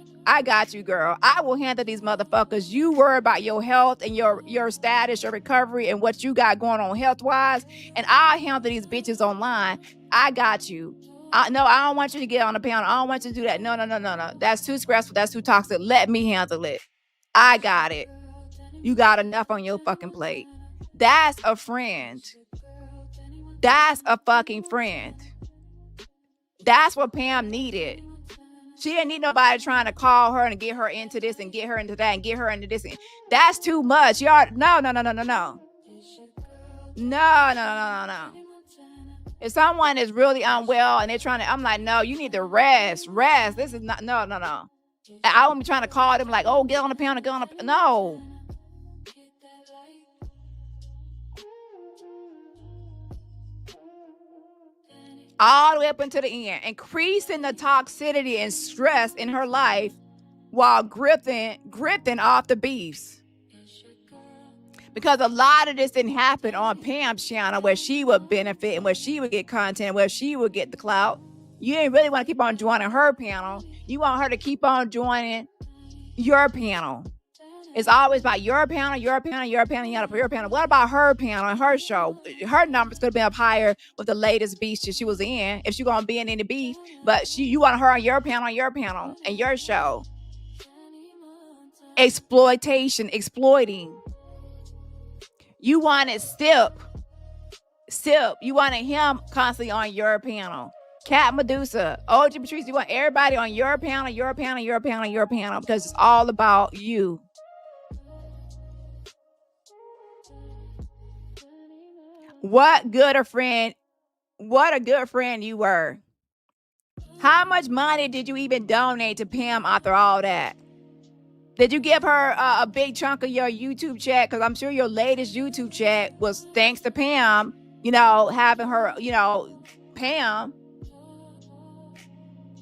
girl. I will handle these motherfuckers. You worry about your health and your status, your recovery, and what you got going on health-wise. And I'll handle these bitches online. I got you. No, I don't want you to get on the panel. I don't want you to do that. No. That's too stressful. That's too toxic. Let me handle it. I got it. You got enough on your fucking plate. That's a friend. That's a fucking friend. That's what Pam needed. She didn't need nobody trying to call her and get her into this and get her into that and get her into this. That's too much. Y'all, no. No. If someone is really unwell and they're trying to, I'm like, no, you need to rest. This is not, no. I won't be trying to call them like, oh, get on the piano, get on the, no. All the way up until the end, increasing the toxicity and stress in her life while grifting off the beefs. Because a lot of this didn't happen on Pam's channel where she would benefit and where she would get content, where she would get the clout. You didn't really want to keep on joining her panel. You want her to keep on joining your panel. It's always about your panel. What about her panel and her show? Her numbers could have been up higher with the latest beef she was in, if she's going to be in any beef. But you want her on your panel and your show. Exploiting. You wanted Sip. You wanted him constantly on your panel. Cat Medusa, OG Patrice, you want everybody on your panel, because it's all about you. What a good friend you were. How much money did you even donate to Pam after all that? Did you give her a big chunk of your YouTube check? Because I'm sure your latest YouTube check was thanks to Pam, having her, Pam.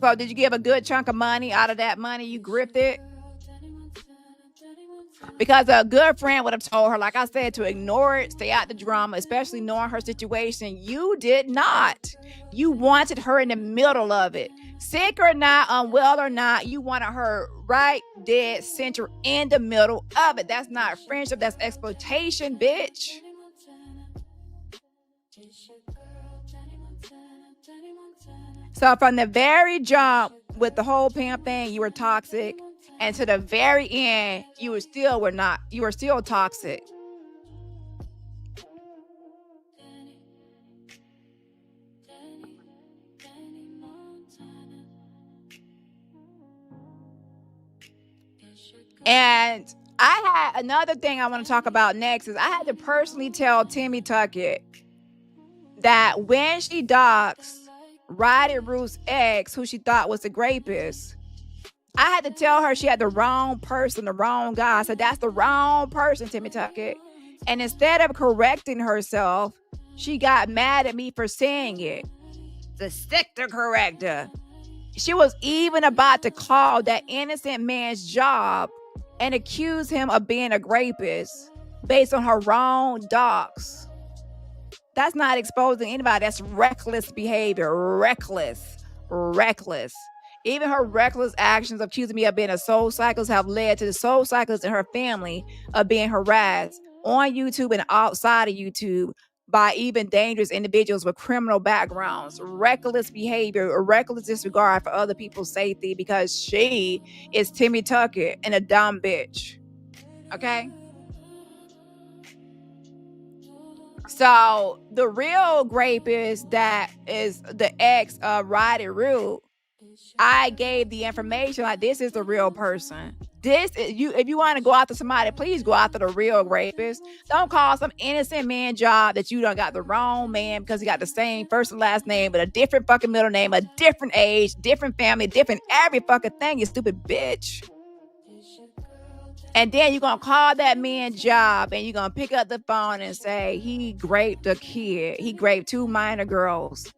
So did you give a good chunk of money out of that money you grifted? Because a good friend would have told her, like I said, to ignore it, stay out the drama, especially knowing her situation. You did not. You wanted her in the middle of it. Sick or not, unwell or not, you wanted her right dead center in the middle of it. That's not friendship. That's exploitation, bitch. So from the very jump with the whole Pam thing, you were toxic. And to the very end, you were still toxic. And I had another thing I want to talk about next is I had to personally tell Timmy Tuckett that when she doxed Roddy Ruth's ex, who she thought was the rapist, I had to tell her she had the wrong person, the wrong guy. I said, that's the wrong person, Timmy Tuckett. And instead of correcting herself, she got mad at me for saying it. The stick to correct her. She was even about to call that innocent man's job and accuse him of being a rapist based on her wrong docs. That's not exposing anybody. That's reckless behavior. Reckless. Even her reckless actions accusing me of being a soul cyclist have led to the soul cyclists in her family of being harassed on YouTube and outside of YouTube by even dangerous individuals with criminal backgrounds. Reckless behavior, a reckless disregard for other people's safety because she is Timmy Tuckett and a dumb bitch. Okay? So the real rapist that is the ex of Roddy Ruth, I gave the information like this is the real person. This is you. If you want to go after somebody, please go after the real rapist. Don't call some innocent man job that you done got the wrong man because he got the same first and last name, but a different fucking middle name, a different age, different family, different every fucking thing, you stupid bitch. And then you're going to call that man job and you're going to pick up the phone and say he raped a kid. He raped 2 minor girls.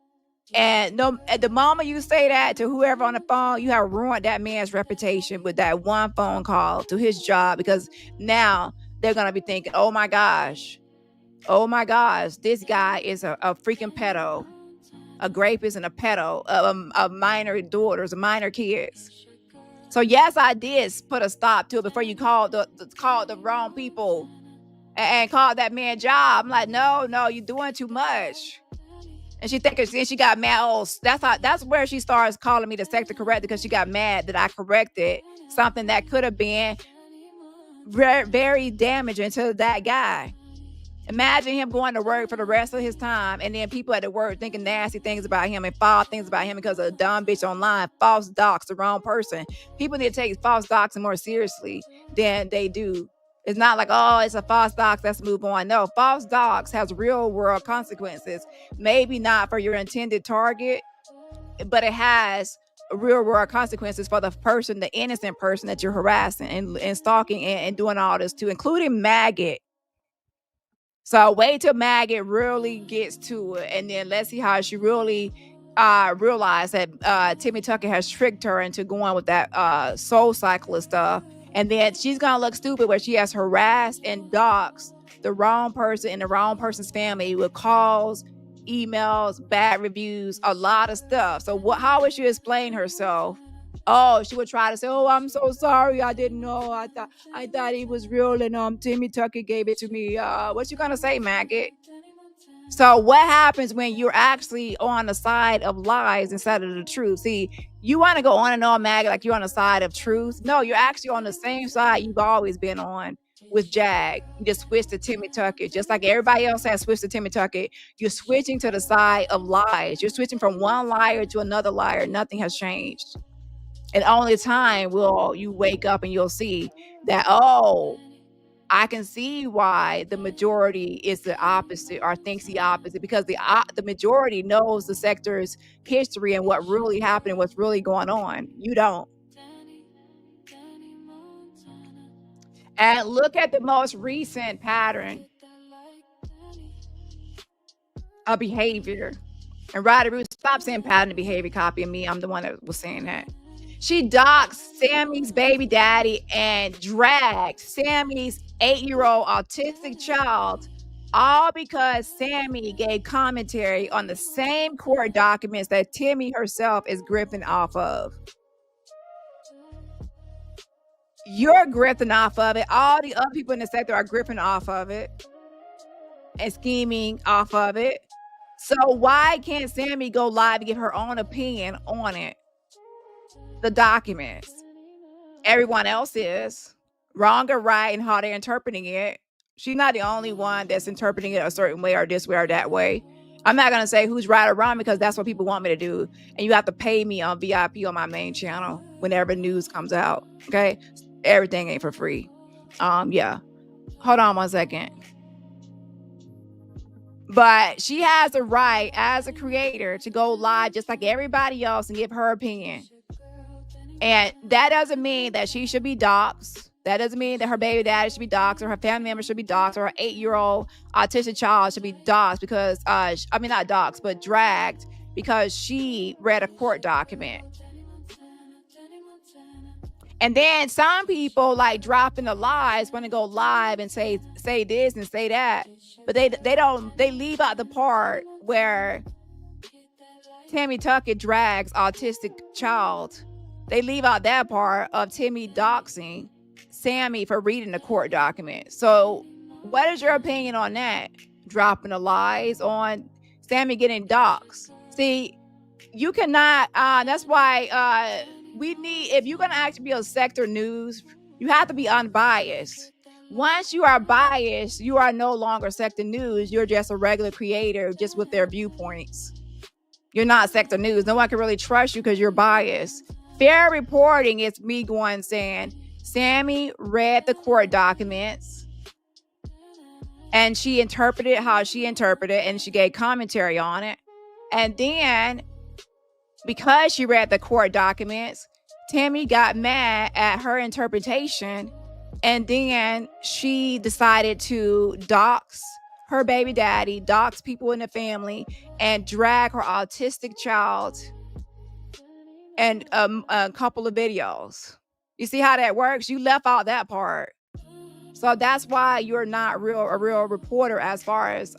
And at the moment you say that to whoever on the phone, you have ruined that man's reputation with that one phone call to his job, because now they're going to be thinking, oh my gosh, this guy is a freaking pedo, a rapist and a pedo of minor daughters, minor kids. So yes, I did put a stop to it before you called the wrong people and called that man job. I'm like, no, you're doing too much. And she got mad. Oh, that's where she starts calling me the sector corrector, because she got mad that I corrected something that could have been very, very damaging to that guy. Imagine him going to work for the rest of his time, and then people at the work thinking nasty things about him and false things about him because of a dumb bitch online false docs the wrong person. People need to take false doxing more seriously than they do. It's not like, oh, it's a false dox, let's move on. No, false dox has real world consequences. Maybe not for your intended target, but it has real world consequences for the person, the innocent person that you're harassing and stalking and doing all this to, including maggot. So wait till Maggot really gets to it, and then let's see how she really realized that Timmy Tucker has tricked her into going with that soul cycler stuff. And then she's gonna look stupid where she has harassed and doxed the wrong person in the wrong person's family with calls, emails, bad reviews, a lot of stuff. So how would she explain herself? Oh, she would try to say, "Oh, I'm so sorry. I didn't know. I thought it was real, and Timmy Tucker gave it to me." What you gonna say, maggot? So what happens when you're actually on the side of lies instead of the truth? See, you want to go on and on, maggot, like you're on the side of truth. No, you're actually on the same side you've always been on with Jag. You just switched to Timmy Tucker, just like everybody else has switched to Timmy Tucker. You're switching to the side of lies. You're switching from one liar to another liar. Nothing has changed. And only time will you wake up and you'll see that, oh, I can see why the majority is the opposite or thinks the opposite, because the majority knows the sector's history and what really happened, what's really going on. You don't. And look at the most recent pattern of behavior. And Ryder Root, stop saying pattern of behavior, copying me. I'm the one that was saying that. She doxed Sammy's baby daddy and dragged Sammy's 8-year-old autistic child, all because Sammy gave commentary on the same court documents that Timmy herself is grifting off of. You're grifting off of it. All the other people in the sector are grifting off of it and scheming off of it. So why can't Sammy go live and give her own opinion on it? The documents. Everyone else is wrong or right and how they're interpreting it. She's not the only one that's interpreting it a certain way or this way or that way. I'm not going to say who's right or wrong because that's what people want me to do. And you have to pay me on VIP on my main channel whenever news comes out. Okay. Everything ain't for free. Yeah. Hold on 1 second. But she has the right as a creator to go live just like everybody else and give her opinion. And that doesn't mean that she should be doxxed. That doesn't mean that her baby daddy should be doxxed or her family member should be doxxed or her 8-year-old autistic child should be doxxed because, not doxxed, but dragged because she read a court document. And then some people like dropping the lies want to go live and say this and say that, but they leave out the part where Timmy Tucker drags autistic child. They leave out that part of Timmy doxing Sammy for reading the court document. So what is your opinion on that? Dropping the lies on Sammy getting doxed. See, you cannot, that's why we need, if you're going to actually be a sector news, you have to be unbiased. Once you are biased, you are no longer sector news. You're just a regular creator just with their viewpoints. You're not sector news. No one can really trust you because you're biased. Fair reporting is me going saying, Sammy read the court documents and she interpreted how she interpreted and she gave commentary on it. And then because she read the court documents, Tammy got mad at her interpretation. And then she decided to dox her baby daddy, dox people in the family, and drag her autistic child and a couple of videos. You see how that works? You left out that part. So that's why you're not a real reporter as far as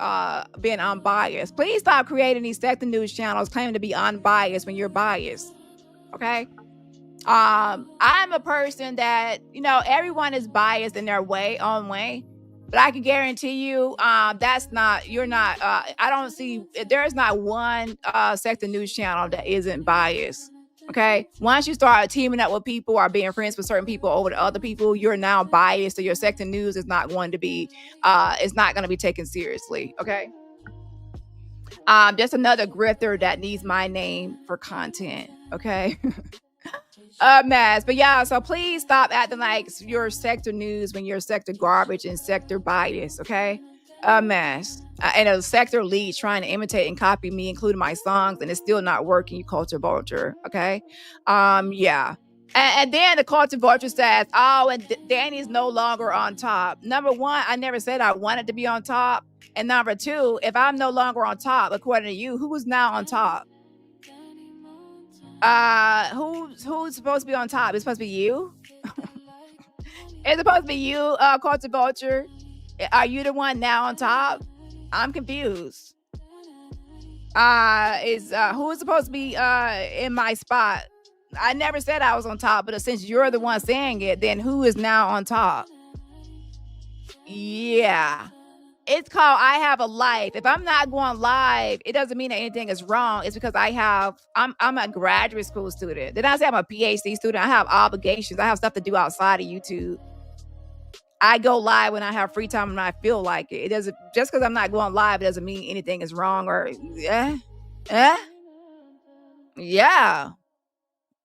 being unbiased. Please stop creating these sector news channels claiming to be unbiased when you're biased. Okay? I'm a person that, everyone is biased in their own way. But I can guarantee you, I don't see, there's not one sector news channel that isn't biased. Okay. Once you start teaming up with people or being friends with certain people over the other people, you're now biased. So your sector news is not going to be, it's not going to be taken seriously. Okay. Just another grifter that needs my name for content. Okay. A mess. But yeah, so please stop acting like your sector news when you're sector garbage and sector bias. Okay. A mess. And a sector lead trying to imitate and copy me, including my songs, and it's still not working, you culture vulture. Okay. Yeah. And then the culture vulture says, oh, and Danny's no longer on top. Number one, I never said I wanted to be on top. And number two, if I'm no longer on top, according to you, who is now on top? Who's supposed to be on top? It's supposed to be you? It's supposed to be you, culture vulture. Are you the one now on top? I'm confused. Who's supposed to be in my spot? I never said I was on top, but since you're the one saying it, then who is now on top? Yeah. It's called I have a life. If I'm not going live, it doesn't mean that anything is wrong. It's because I'm a graduate school student. Then I say I'm a PhD student. I have obligations. I have stuff to do outside of YouTube. I go live when I have free time and I feel like it. It doesn't, just because I'm not going live, it doesn't mean anything is wrong or yeah.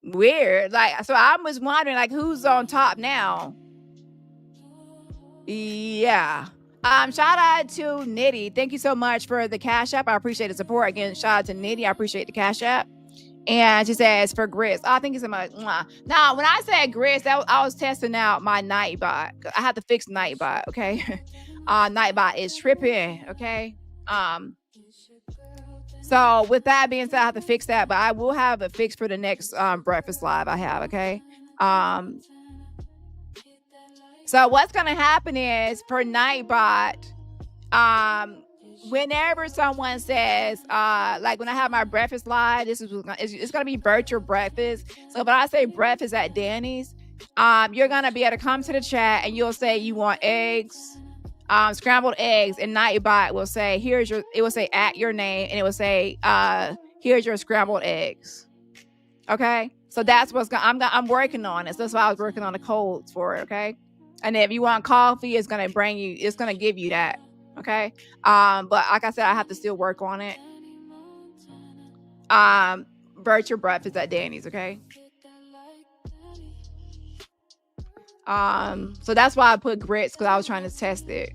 Weird. Like, so I was wondering, like, who's on top now? Yeah. Shout out to Nitty. Thank you so much for the Cash App. I appreciate the support. Again, shout out to Nitty. I appreciate the Cash App. And she says for grits. Oh, thank you so much. Now, when I said grits, I was testing out my Nightbot. I have to fix Nightbot, okay? Nightbot is tripping, okay? So with that being said, I have to fix that, but I will have it fixed for the next breakfast live I have, okay? So what's gonna happen is for Nightbot, whenever someone says, like when I have my breakfast live, it's gonna be virtual breakfast. So when I say breakfast at Danny's, you're gonna be able to come to the chat and you'll say you want eggs, scrambled eggs, and Nightbot will say, it will say at your name, and it will say, here's your scrambled eggs. Okay, so that's what's I'm working on it. So that's why I was working on the codes for it. Okay, and if you want coffee, it's gonna give you that. Okay. But like I said, I have to still work on it. Virtual breakfast at Danny's, okay? So that's why I put grits, because I was trying to test it.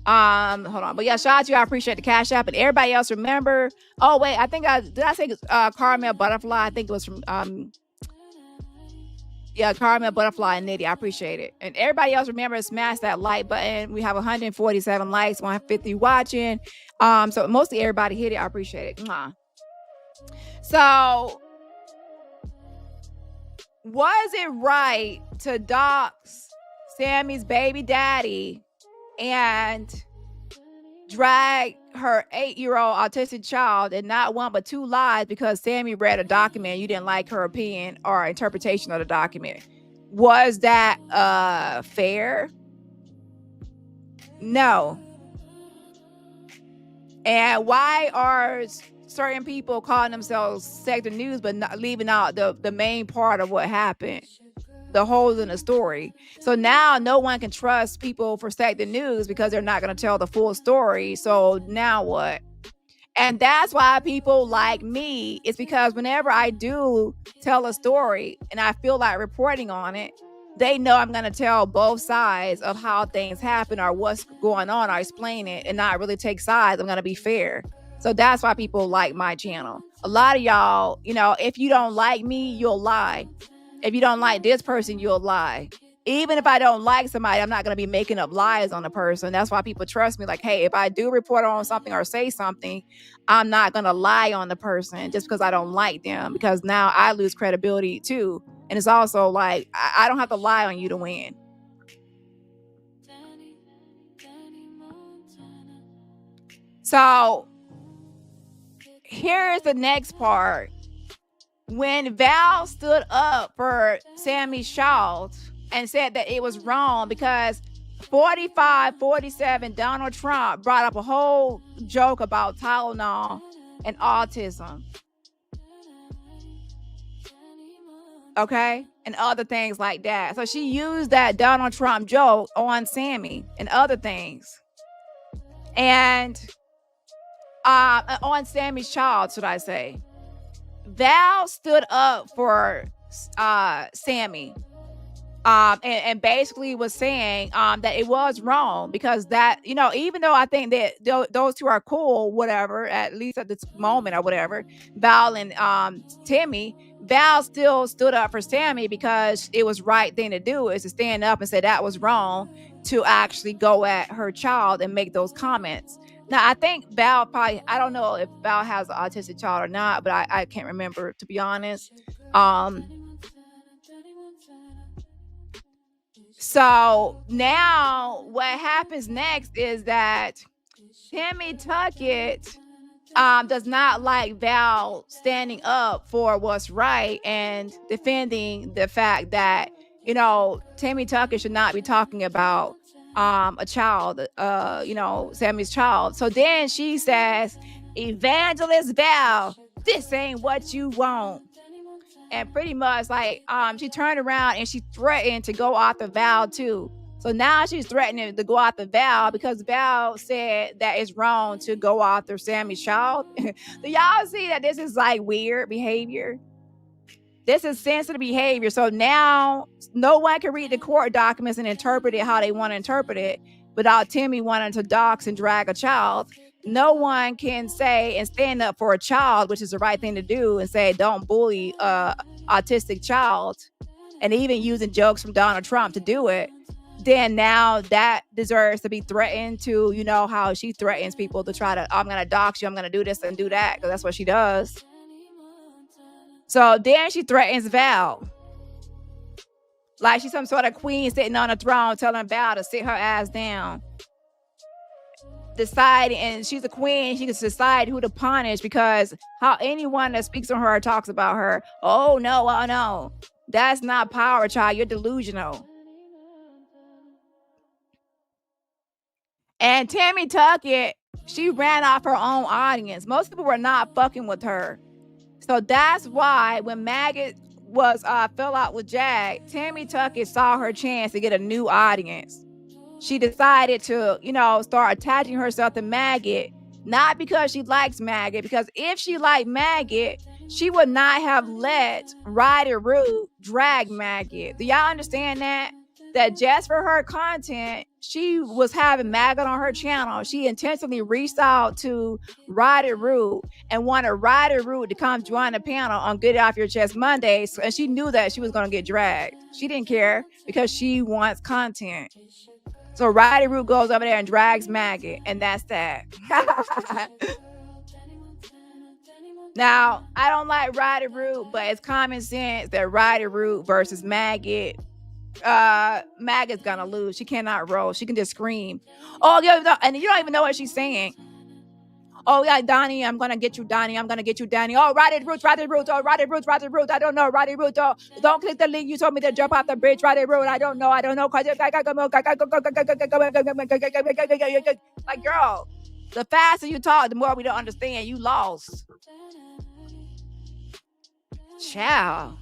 Hold on. But yeah, shout out to you. I appreciate the Cash App. And everybody else, remember. Oh, wait, did I say Caramel Butterfly? I think it was from Caramel Butterfly and Nitty. I appreciate it. And everybody else, remember to smash that like button. We have 147 likes, 150 watching. So mostly everybody hit it. I appreciate it. Mwah. So was it right to dox Sammy's baby daddy and drag her 8-year-old autistic child and not one but two lies because Sammy read a document and you didn't like her opinion or interpretation of the document? Was that fair? No. And why are certain people calling themselves sector news but not leaving out the main part of what happened, the holes in the story? So now no one can trust people for sector news because they're not going to tell the full story. So now what? And that's why people like me, it's because whenever I do tell a story and I feel like reporting on it, they know I'm going to tell both sides of how things happen or what's going on, or explain it and not really take sides. I'm going to be fair. So that's why people like my channel. A lot of y'all, if you don't like me, you'll lie. If you don't like this person, you'll lie. Even if I don't like somebody, I'm not going to be making up lies on the person. That's why people trust me. Like, hey, if I do report on something or say something, I'm not going to lie on the person just because I don't like them, because now I lose credibility too. And it's also like, I don't have to lie on you to win. So here's the next part. When Val stood up for Sammy's child and said that it was wrong because 45-47 Donald Trump brought up a whole joke about Tylenol and autism. okay, and other things like that. So she used that Donald Trump joke on Sammy and other things, and on Sammy's child, should I say. Val stood up for Sammy, and basically was saying that it was wrong, because that, even though I think that those two are cool, whatever, at least at this moment or whatever, Val and Timmy, Val still stood up for Sammy because it was right thing to do, is to stand up and say that was wrong, to actually go at her child and make those comments. Now, I think Val probably, I don't know if Val has an autistic child or not, but I can't remember, to be honest. So now what happens next is that Timmy Tuckett does not like Val standing up for what's right and defending the fact that, Timmy Tuckett should not be talking about a child, Sammy's child. So then she says, Evangelist Val, this ain't what you want. And pretty much like she turned around and she threatened to go after Val too. So now she's threatening to go after Val because Val said that it's wrong to go after Sammy's child. Do y'all see that this is like weird behavior? This is sensitive behavior. So now no one can read the court documents and interpret it how they want to interpret it without Timmy wanting to dox and drag a child. No one can say and stand up for a child, which is the right thing to do, and say don't bully autistic child, and even using jokes from Donald Trump to do it. Then now that deserves to be threatened to, how she threatens people to try to, I'm going to dox you, I'm going to do this and do that, because that's what she does. So then she threatens Val. Like she's some sort of queen sitting on a throne telling Val to sit her ass down. Decide, and she's a queen, she can decide who to punish, because how anyone that speaks on her talks about her. Oh no, that's not power, child. You're delusional. And Tammy Tuckett, she ran off her own audience. Most people were not fucking with her. So that's why when Maggot was fell out with Jag, Tammy Tuckett saw her chance to get a new audience. She decided to, start attaching herself to Maggot, not because she likes Maggot, because if she liked Maggot, she would not have let Ryder Root drag Maggot. Do y'all understand that? That just for her content, she was having Maggot on her channel. She intentionally reached out to Ryder Root and wanted Ryder Root to come join the panel on Get Off Your Chest Mondays, and she knew that she was going to get dragged. She didn't care because she wants content. So Ryder Root goes over there and drags Maggot, and that's that. Now, I don't like Ryder Root, but it's common sense that Ryder Root versus Maggot, Maggot's gonna lose. She cannot roll. She can just scream. Oh, yeah, and you don't even know what she's saying. Oh, yeah, Donnie, I'm gonna get you, Donnie. I'm gonna get you, Donnie. Oh, Ryder Root. Oh, Ryder Root. I don't know. Ryder Root. Oh, don't click the link. You told me to jump off the bridge. Ryder Root. I don't know. Like, girl, the faster you talk, the more we don't understand. You lost. Ciao.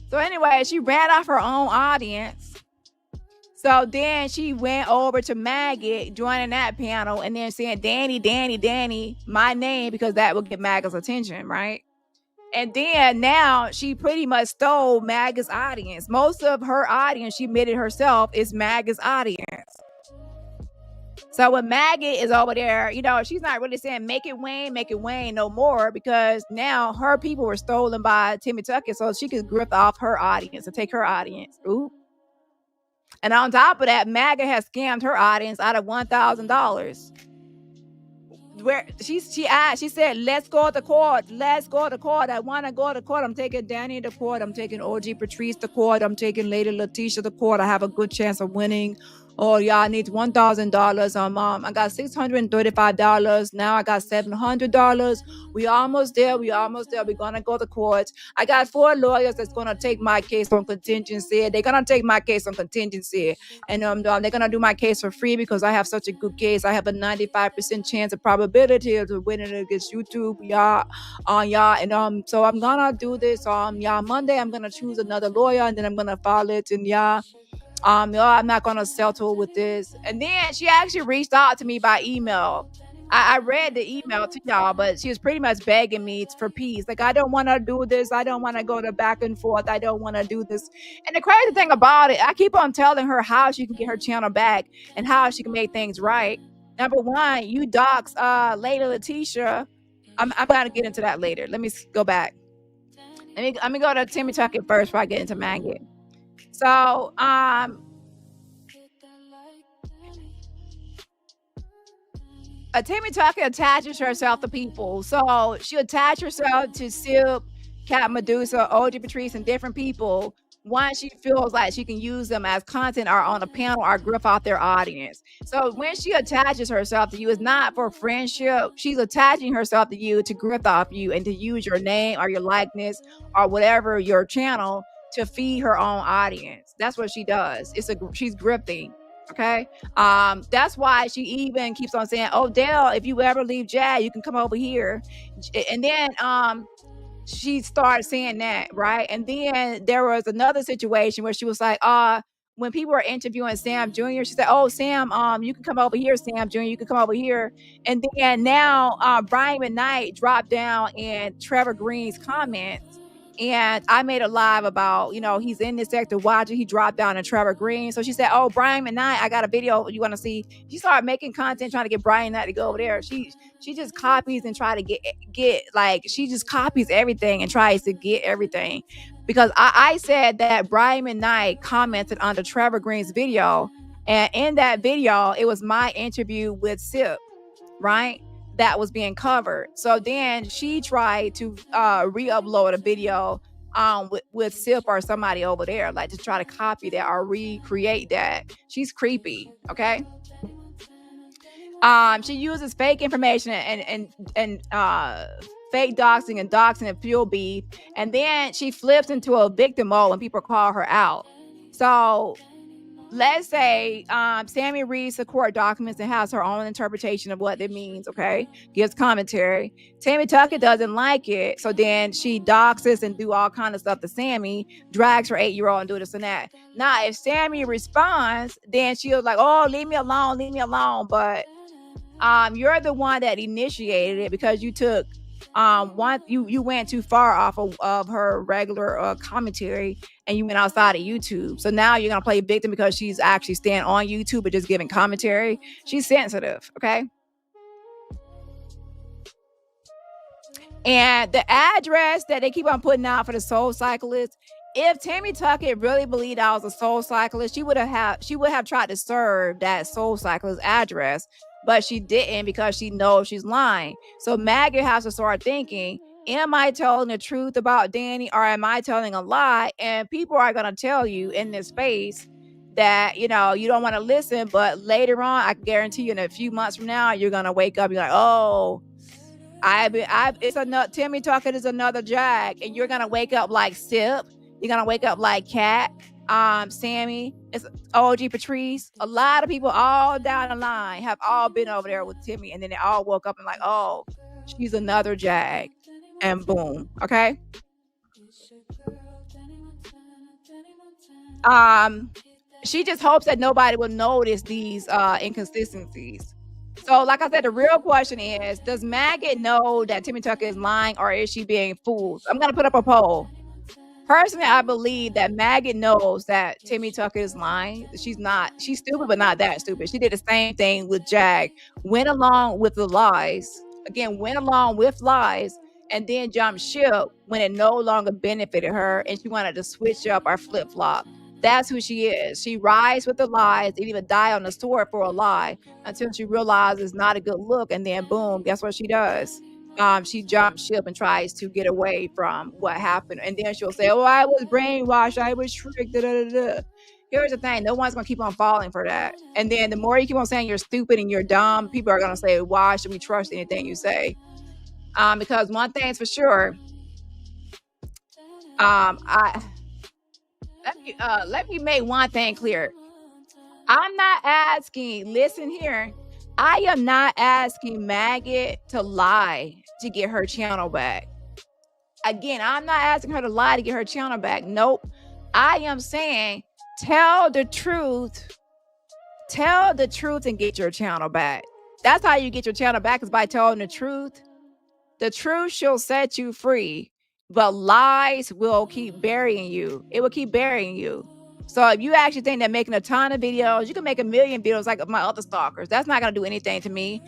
So anyway, she ran off her own audience. So then she went over to Maggot, joining that panel, and then saying, Danny, my name, because that would get Maggot's attention, right? And then now she pretty much stole Maggot's audience. Most of her audience, she admitted herself, is Maggot's audience. So when Maggot is over there, she's not really saying make it wane no more, because now her people were stolen by Timmy Tuckett, so she could grip off her audience and take her audience. Ooh. And on top of that, Maggot has scammed her audience out of $1,000. Where she said, let's go to court. I want to go to court. I'm taking Danny to court. I'm taking OG Patrice to court. I'm taking Lady Letitia to court. I have a good chance of winning. Oh, yeah, I need $1,000. I got $635. Now I got $700. We almost there. We almost there. We're gonna go to court. I got 4 lawyers that's gonna take my case on contingency. They're gonna take my case on contingency, and they're gonna do my case for free because I have such a good case. I have a 95% chance of probability of winning against YouTube. Yeah, yeah, and so I'm gonna do this. Yeah, Monday I'm gonna choose another lawyer, and then I'm gonna file it, and yeah. No, I'm not gonna settle with this. And then she actually reached out to me by email. I read the email to y'all, but she was pretty much begging me for peace. Like, I don't want to do this. I don't want to go to back and forth. I don't want to do this. And the crazy thing about it, I keep on telling her how she can get her channel back and how she can make things right. Number one, you docs, Lady Letitia. I'm gonna get into that later. Let me go back. Let me go to Timmy Tuckett first before I get into Maggot. So, Timmy Tucker attaches herself to people. So she attach herself to Sip, Cat Medusa, OG Patrice, and different people once she feels like she can use them as content or on a panel or griff out their audience. So when she attaches herself to you, it's not for friendship. She's attaching herself to you to grift off you and to use your name or your likeness or whatever your channel to feed her own audience. That's what she does. She's grifting. Okay. That's why she even keeps on saying, "Oh, Dale, if you ever leave Jag, you can come over here." And then she started saying that, right? And then there was another situation where she was like, when people were interviewing Sam Jr., she said, "Oh, Sam, you can come over here, Sam Jr., you can come over here." And then now Brian McKnight dropped down in Trevor Green's comments. And I made a live about, he's in this sector watching. He dropped down in Trevor Green. So she said, "Oh, Brian McKnight, I got a video you want to see." She started making content trying to get Brian McKnight to go over there. She just copies and try to get like, she just copies everything and tries to get everything. Because I said that Brian McKnight commented under Trevor Green's video. And in that video, it was my interview with Sip, right? That was being covered. So then she tried to re-upload a video with Sip or somebody over there, like to try to copy that or recreate that. She's creepy, okay? She uses fake information and fake doxing and fuel beef, and then she flips into a victim mode when people call her out. So let's say Sammy reads the court documents and has her own interpretation of what it means, okay? Gives commentary. Tammy Tuckett doesn't like it, so then she doxes and do all kind of stuff to Sammy, drags her 8-year-old and do this and that. Now, if Sammy responds, then she was like, "Oh, leave me alone. But you're the one that initiated it because you took you went too far off of her regular commentary and you went outside of YouTube. So now you're gonna play victim because she's actually staying on YouTube but just giving commentary. She's sensitive, okay? And the address that they keep on putting out for the Soul Cyclist, if Tammy Tuckett really believed I was a Soul Cyclist, she would have tried to serve that Soul Cyclist address, but she didn't because she knows she's lying. So Maggie has to start thinking, am I telling the truth about Danny or am I telling a lie? And people are going to tell you in this space that, you don't want to listen, but later on, I guarantee you in a few months from now, you're going to wake up, you're like, "Oh, Timmy Tuckett is another Jag," and you're going to wake up like Sip. You're going to wake up like Cat, Sammy, it's OG Patrice. A lot of people all down the line have all been over there with Timmy, and then they all woke up and like, "Oh, she's another Jag," and boom, okay? She just hopes that nobody will notice these inconsistencies. So, like I said, the real question is, does Maggot know that Timmy Tuckett is lying or is she being fooled? I'm going to put up a poll. Personally, I believe that Maggot knows that Timmy Tuckett is lying. She's stupid, but not that stupid. She did the same thing with Jag. Went along with the lies. Again, went along with lies and then jumped ship when it no longer benefited her and she wanted to switch up or flip-flop. That's who she is. She rides with the lies and even die on the sword for a lie until she realizes it's not a good look. And then boom, guess what she does? She jumps ship and tries to get away from what happened. And then she'll say, "Oh, I was brainwashed. I was tricked." Da, da, da, da. Here's the thing, no one's gonna keep on falling for that. And then the more you keep on saying you're stupid and you're dumb, people are gonna say, why should we trust anything you say? Because one thing's for sure, I let me make one thing clear. I'm not asking, listen here, I am not asking Maggot to lie to get her channel back. Again, I'm not asking her to lie to get her channel back. Nope. I am saying, tell the truth. Tell the truth and get your channel back. That's how you get your channel back, is by telling the truth. The truth shall set you free, but lies will keep burying you. It will keep burying you. So if you actually think that making a ton of videos, you can make 1 million videos like my other stalkers. That's not going to do anything to me.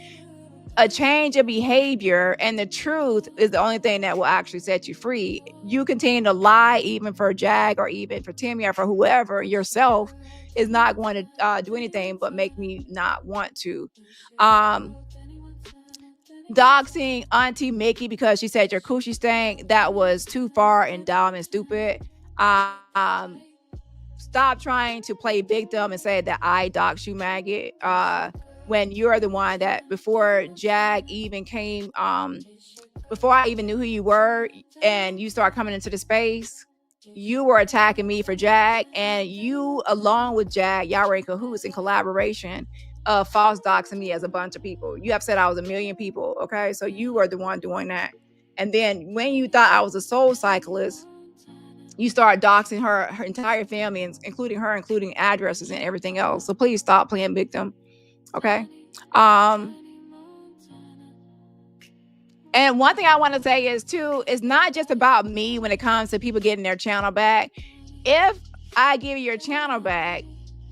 A change of behavior and the truth is the only thing that will actually set you free. You continue to lie, even for Jag or even for Timmy or for whoever yourself, is not going to do anything but make me not want to. Doxing Auntie Mickey because she said your coochie stank, that was too far and dumb and stupid. Stop trying to play victim and say that I doxed you, Maggot. When you're the one that, before Jag even came, before I even knew who you were, and you start coming into the space, you were attacking me for Jag, and you, along with Jag, y'all were in cahoots, in collaboration of false doxing me as a bunch of people. You have said I was 1 million people, okay? So you were the one doing that. And then when you thought I was a soul cyclist, you start doxing her entire family, including her, including addresses and everything else. So please stop playing victim. Okay. And one thing I want to say is too, it's not just about me when it comes to people getting their channel back. If I give you your channel back,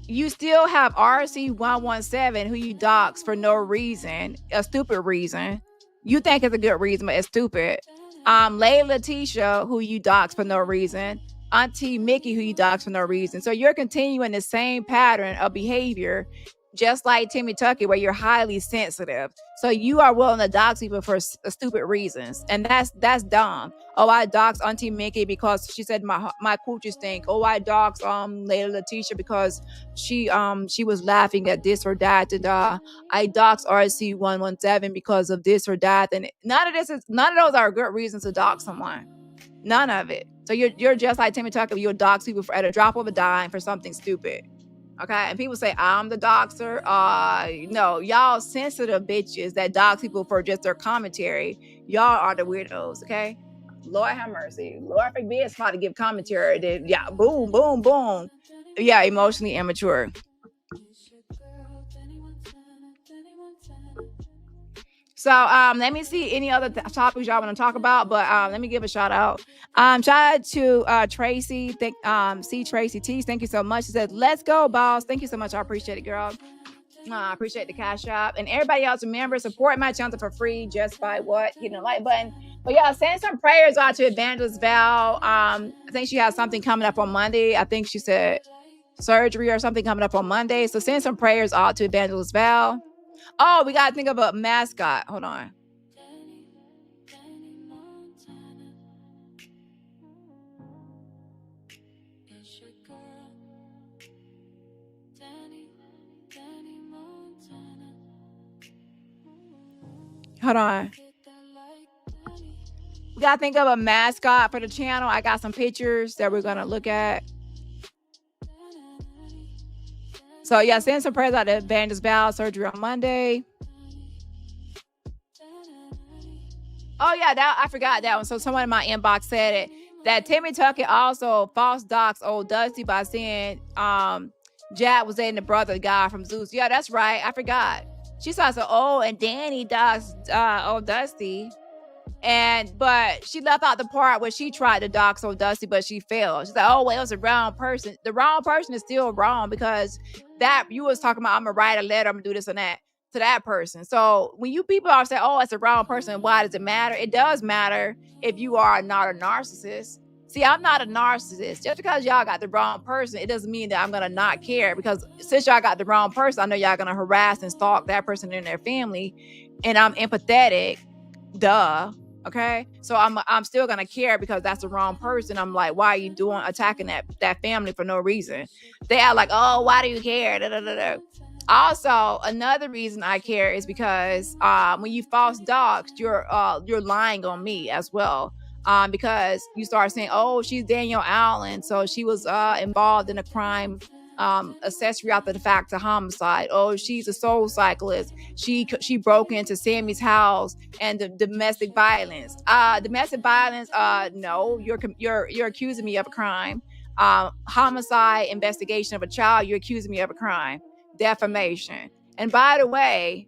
you still have RC117 who you dox for no reason, a stupid reason. You think it's a good reason, but it's stupid. Layla Letitia, who you dox for no reason. Auntie Mickey, who you dox for no reason. So you're continuing the same pattern of behavior, just like Timmy Tucker, where you're highly sensitive. So you are willing to dox people for stupid reasons. And that's dumb. Oh, I doxed Auntie Mickey because she said my coochie stink. Oh, I doxed Layla Letitia because she was laughing at this or that. And I doxed RC117 because of this or that. And none of those are good reasons to dox someone. None of it. So you're just like Timmy Tucker. You'll dox people at a drop of a dime for something stupid. Okay, and people say I'm the doxer. No, y'all sensitive bitches that dox people for just their commentary. Y'all are the weirdos. Okay, Lord have mercy. Lord forbid it's about to give commentary. That, yeah, boom, boom, boom. Yeah, emotionally immature. So let me see any other topics y'all want to talk about, but let me give a shout out. Shout out to Tracy. See Tracy T. Thank you so much. She said, "Let's go, boss." Thank you so much. I appreciate it, girl. I appreciate the cash app. And everybody else, remember, support my channel for free just by hitting the like button. But yeah, send some prayers out to Evangelist Val. I think she has something coming up on Monday. I think she said surgery or something coming up on Monday. So send some prayers out to Evangelist Val. Oh, we got to think of a mascot. Hold on. Hold on. We got to think of a mascot for the channel. I got some pictures that we're going to look at. So yeah, send some prayers out to Evangelist Val, surgery on Monday. Oh yeah, I forgot that one. So someone in my inbox said it, that Timmy Tucker also false doxed old Dusty by saying Jad was dating the brother guy from Zeus. Yeah, that's right. I forgot. She saw so and Danny doxed old Dusty. But she left out the part where she tried to dox old Dusty, but she failed. She's like, oh, well, it was the wrong person. The wrong person is still wrong, because that you was talking about, I'm gonna write a letter, I'm gonna do this and that to that person. So when you people are saying, oh, it's the wrong person, why does it matter? It does matter if you are not a narcissist. See, I'm not a narcissist. Just because y'all got the wrong person, it doesn't mean that I'm gonna not care, because since y'all got the wrong person, I know y'all gonna harass and stalk that person and their family, and I'm empathetic. Duh. Okay, so I'm still gonna care because that's the wrong person. I'm like, why are you attacking that family for no reason? They are like, oh, why do you care? Da, da, da, da. Also, another reason I care is because when you false dox, you're lying on me as well. Because you start saying, oh, she's Danielle Allen, so she was involved in a crime, accessory after the fact to homicide. Oh, she's a soul cyclist. She broke into Sammy's house and the domestic violence. Domestic violence. No, you're accusing me of a crime. Homicide, investigation of a child. You're accusing me of a crime. Defamation. And by the way,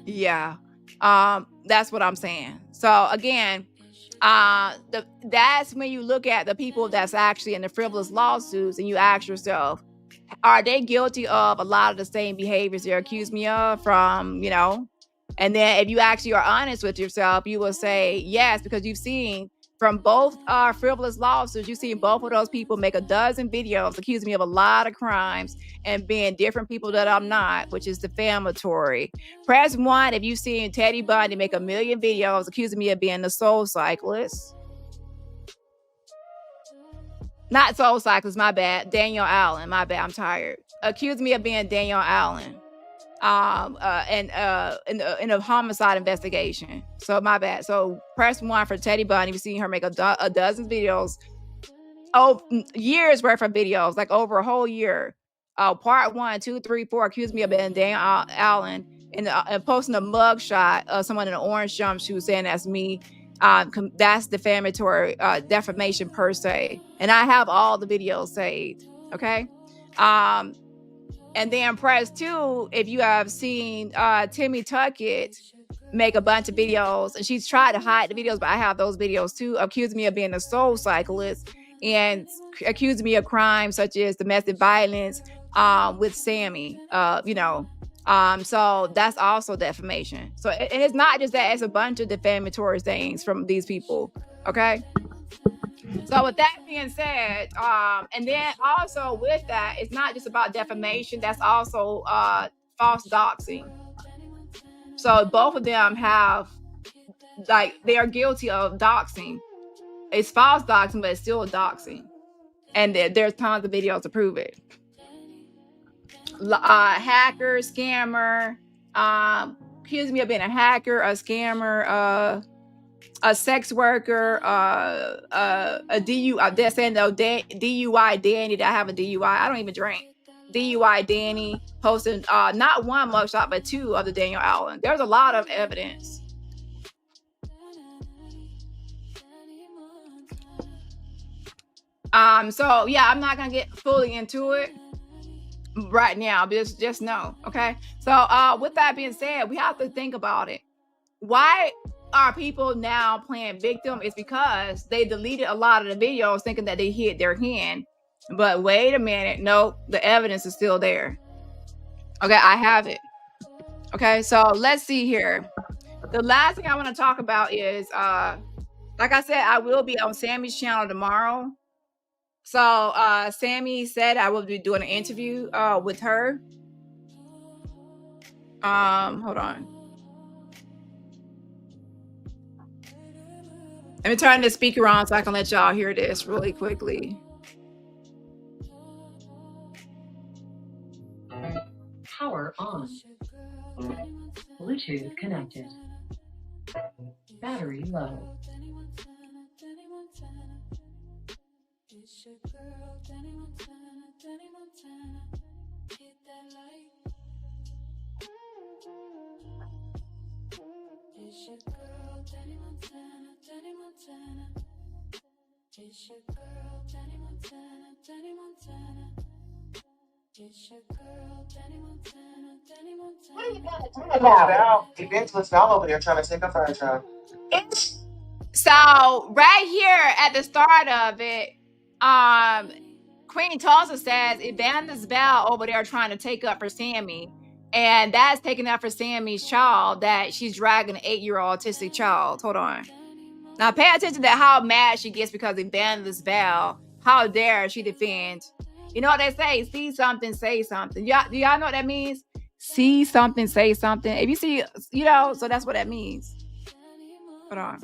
yeah, that's what I'm saying. So again, that's when you look at the people that's actually in the frivolous lawsuits and you ask yourself, are they guilty of a lot of the same behaviors they're accused me of from, and then if you actually are honest with yourself, you will say yes, because you've seen from both frivolous lawsuits, you've seen both of those people make a dozen videos accusing me of a lot of crimes and being different people that I'm not, which is defamatory. Press 1 if you've seen Teddy Bundy make a million videos accusing me of being a soul cyclist. Not soul cyclist, my bad. Danielle Allen, my bad. I'm tired. Accused me of being Danielle Allen, in a homicide investigation. So my bad. So press 1 for Teddy Bundy. You've seen her make a dozen videos, years worth of videos, like over a whole year. Part 1, 2, 3, 4 accused me of being Danielle Allen and posting a mug shot of someone in an orange jumpsuit saying that's me. That's defamatory, defamation per se. And I have all the videos saved. Okay. And then press 2 if you have seen Timmy Tuckett make a bunch of videos, and she's tried to hide the videos, but I have those videos too, accusing me of being a soul cyclist and accusing me of crimes such as domestic violence with Sammy. So that's also defamation. So and it's not just that, it's a bunch of defamatory things from these people. Okay. So with that being said, and then also with that, it's not just about defamation. That's also false doxing. So both of them have, like, they are guilty of doxing. It's false doxing, but it's still doxing. And there's tons of videos to prove it. Hacker, scammer, accused me of being a hacker, a scammer, a sex worker, a DUI. They're saying though, DUI Danny. That I have a DUI. I don't even drink. DUI Danny posting not one mugshot but 2 of the Danielle Allen. There's a lot of evidence. So yeah, I'm not gonna get fully into it right now, but just know, okay? So with that being said, we have to think about it. Why are people now playing victim? It's because they deleted a lot of the videos thinking that they hit their hand. But wait a minute, no, the evidence is still there. Okay, I have it. Okay, so let's see here. The last thing I want to talk about is, like I said, I will be on Sammy's channel tomorrow. So Sammy said I will be doing an interview with her. Hold on. Let me turn the speaker on so I can let y'all hear this really quickly. Power on. Bluetooth connected. Battery low. What are you gonna do about it? Evangelist Val over there trying to take a furniture. So right here at the start of it, Queen Tulsa says Evangelist Val over there trying to take up for Sammy, and that's taking up for Sammy's child that she's dragging an 8-year-old autistic child. Hold on. Now pay attention to how mad she gets because Evangelist Val, how dare she defend. You know what they say? See something, say something. Do y'all know what that means? see something, say something. If you see, you know, so that's what that means. Hold on.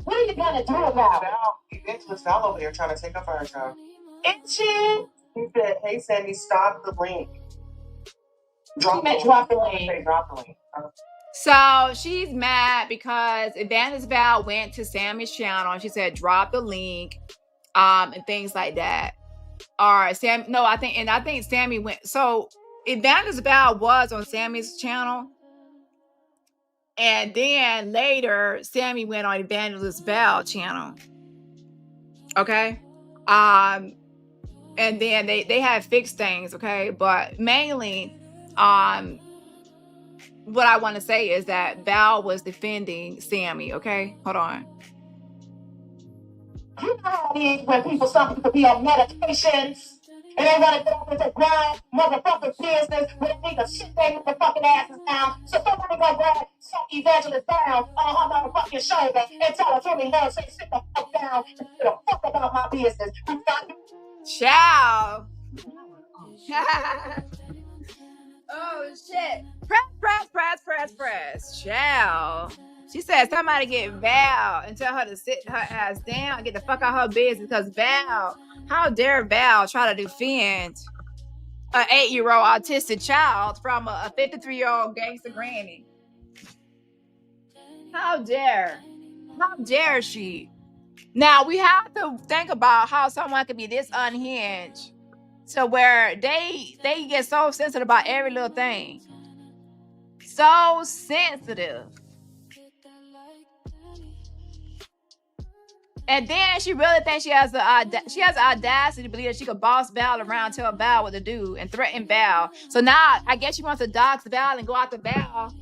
What are you gonna do about it? Evangelist Val over there trying to take up her job. Itchy. He said, "Hey Sammy, stop the link." Drop the link. Drop the link. So she's mad because Evangelist Val went to Sammy's channel and she said, "Drop the link," and things like that. Or Sam, no, I think Sammy went. So Evangelist Val was on Sammy's channel. And then later, Sammy went on Evangelist Val channel. Okay. And then they had fixed things, okay? But mainly, what I want to say is that Val was defending Sammy, okay? Hold on. You know how it is when people something could be on medications and they want to get up into grind motherfucking business when they need to shit their motherfucking asses down. So somebody go grab some evangelist down on her motherfucking shoulder and tell her to me, "Hey, say sit the fuck down and get the fuck about my business." Ciao. Oh shit. Press. Ciao. She said somebody get Val and tell her to sit her ass down and get the fuck out of her business because Val, how dare Val try to defend an 8-year-old autistic child from a 53-year-old gangster granny? How dare she? Now we have to think about how someone can be this unhinged to where they get so sensitive about every little thing. So sensitive. And then she really thinks she has the audacity to believe that she could boss Val around, tell Val what to do, and threaten Val. So now I guess she wants to dox Val and go after Val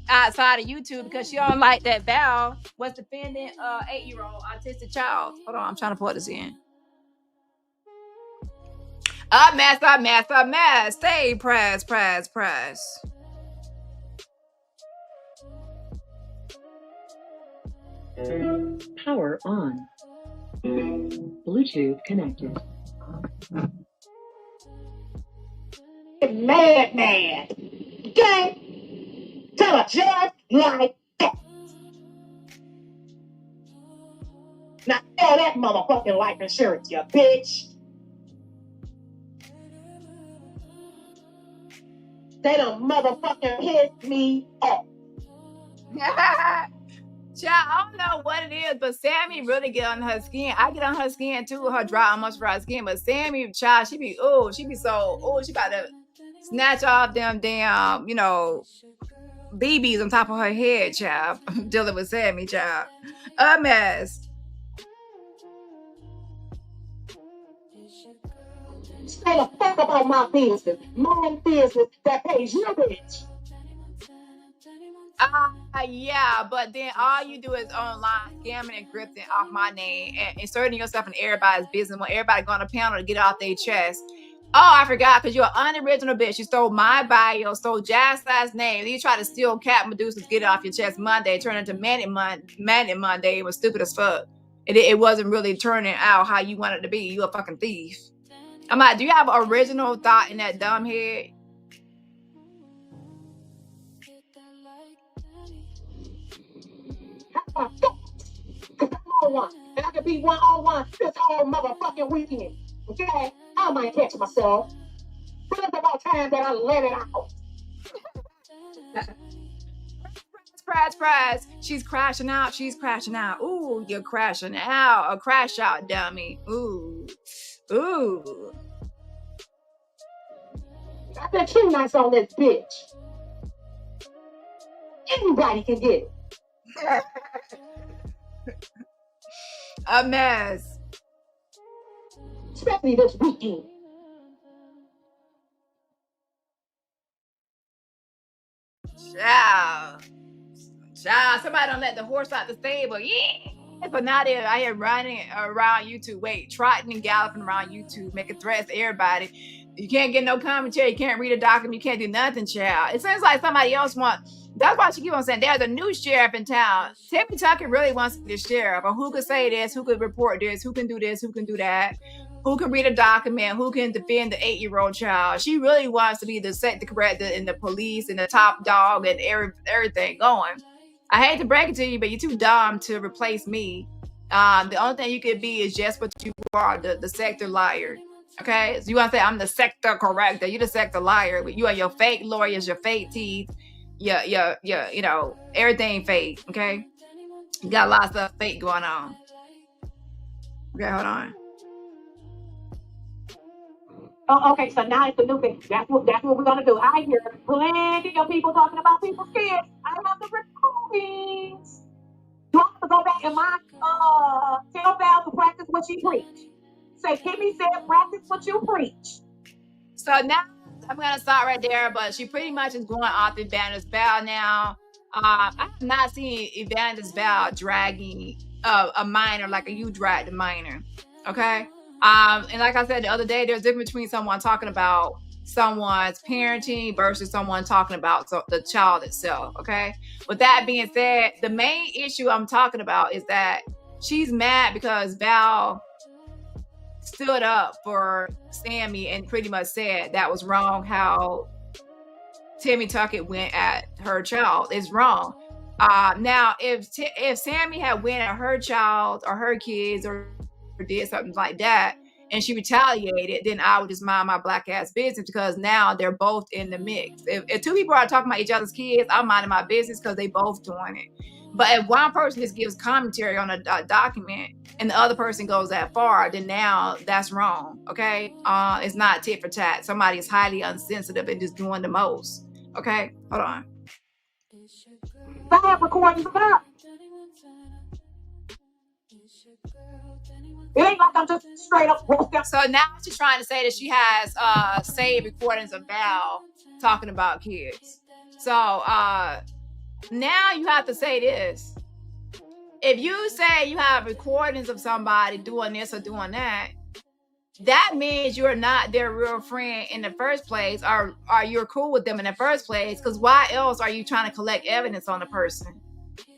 outside of YouTube because she don't like that Val was defending 8-year-old autistic child. Hold on, I'm trying to put this in. A mess. Stay press. Power on. Bluetooth connected. Madman. Okay? Tell a judge like that. Now tell that motherfucking life insurance, you bitch. They done motherfucking hit me up. Child, I don't know what it is, but Sammy really get on her skin. I get on her skin too, her dry, unmoisturized skin. But Sammy, child, she be she about to snatch off them damn, BBs on top of her head, child. Dealing with Sammy, child. A mess. Stay the fuck about my business. My business that pays your bitch. Yeah, but then all you do is online scamming and grifting off my name and inserting yourself in everybody's business when everybody go on a panel to get off their chest. Oh, I forgot, because you're an unoriginal bitch. You stole my bio, stole Jazz's name. You try to steal Cat Medusa's Get It Off Your Chest Monday, turn into Manic Monday. It was stupid as fuck. It wasn't really turning out how you wanted it to be. You a fucking thief. I'm like, do you have an original thought in that dumb head? And I could be 1-on-1 this whole motherfucking weekend. Okay? I might catch myself. But it's about time that I let it out. Surprise. She's crashing out. Ooh, you're crashing out. A crash out, dummy. Ooh. I bet too nice on this bitch. Anybody can get it. A mess. Especially this weekend. Child, somebody don't let the horse out the stable. Yeah. But now they're out here running around YouTube. Wait, trotting and galloping around YouTube, making threats to everybody. You can't get no commentary. You can't read a document. You can't do nothing, child. It seems like somebody else wants. That's why she keep on saying there's a new sheriff in town. Timmy Tucker really wants to be the sheriff. Or who could say this? Who could report this? Who can do this? Who can do that? Who can read a document? Who can defend the 8-year-old child? She really wants to be the corrector and the police and the top dog and everything going. I hate to break it to you, but you're too dumb to replace me. The only thing you could be is just what you are, the sector liar. Okay, so you want to say I'm the sector corrector? You're the sector liar. But you are your fake lawyers, your fake teeth, your you know, everything fake. Okay, you got lots of stuff fake going on. Okay, hold on. Oh, okay, so now it's the new thing. That's what we're gonna do. I hear plenty of people talking about people's kids. I have the recordings. You have to go back and tell Val to practice what she preach. Say, Kimmy said, practice what you preach. So now I'm gonna stop right there. But she pretty much is going off Evangelist Val now. I have not seen Evangelist Val dragging a minor like you dragged a minor. Okay. And like I said the other day, there's a difference between someone talking about someone's parenting versus someone talking about the child itself. Okay. With that being said, the main issue I'm talking about is that she's mad because Val stood up for Sammy and pretty much said that was wrong. How Timmy Tucker went at her child is wrong. Now, if Sammy had went at her child or her kids or did something like that and she retaliated, then I would just mind my black ass business because now they're both in the mix. If two people are talking about each other's kids, I'm minding my business because they both doing it. But if one person just gives commentary on a document and the other person goes that far, then now that's wrong. Okay, it's not tit for tat. Somebody is highly unsensitive and just doing the most. Okay, hold on. I have recordings about. It ain't like I'm just straight up roasting. So now she's trying to say that she has saved recordings of Val talking about kids. So now you have to say this. If you say you have recordings of somebody doing this or doing that, that means you're not their real friend in the first place, or you're cool with them in the first place, because why else are you trying to collect evidence on the person?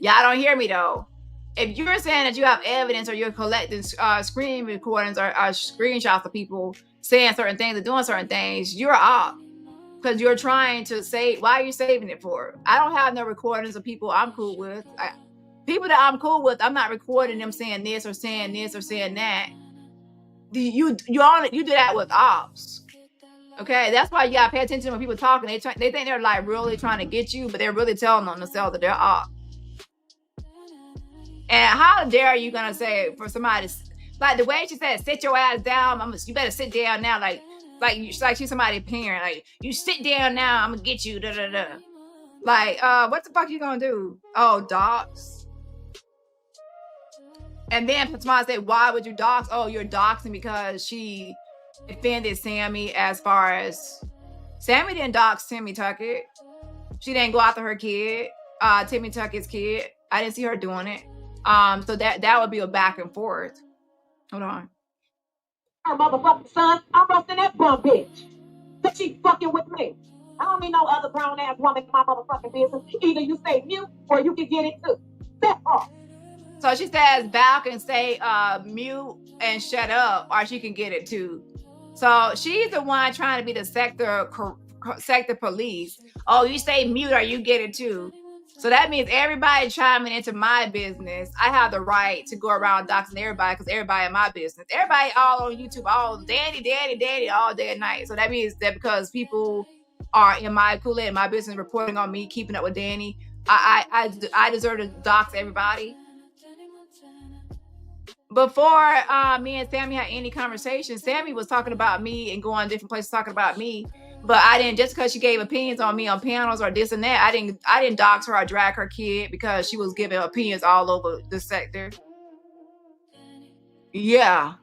Y'all don't hear me though. If you're saying that you have evidence or you're collecting screen recordings or screenshots of people saying certain things or doing certain things, you're off. Because you're trying to say, why are you saving it for? I don't have no recordings of people I'm cool with. People that I'm cool with, I'm not recording them saying this or saying this or saying that. You do that with ops. Okay, that's why you gotta pay attention when people talking. They think they're like really trying to get you, but they're really telling on themselves that they're ops. And how dare you gonna say for somebody like the way she said, sit your ass down. You better sit down now. Like she's somebody's parent. Like you sit down now. I'm gonna get you. Da da da. Like what the fuck you gonna do? Oh, docs. And then somebody say, why would you dox? Oh, you're doxing because she defended Sammy. As far as Sammy didn't dox Timmy Tucker. She didn't go after her kid, Timmy Tucker's kid. I didn't see her doing it. So that would be a back and forth. Hold on. Her motherfucking son, I'm roasting that bum bitch. That she fucking with me. I don't need no other grown ass woman in my motherfucking business. Either you stay mute or you can get it too. That's all. So she says Val can stay mute and shut up, or she can get it too. So she's the one trying to be the sector police. Oh, you stay mute or you get it too. So that means everybody chiming into my business. I have the right to go around doxing everybody because everybody in my business. Everybody all on YouTube, all Danny, all day and night. So that means that because people are in my Kool-Aid, in my business, reporting on me, keeping up with Danny, I deserve to dox everybody. Before me and Sammy had any conversation, Sammy was talking about me and going different places talking about me. But I didn't, just because she gave opinions on me on panels or this and that, I didn't dox her or drag her kid because she was giving opinions all over the sector. Yeah.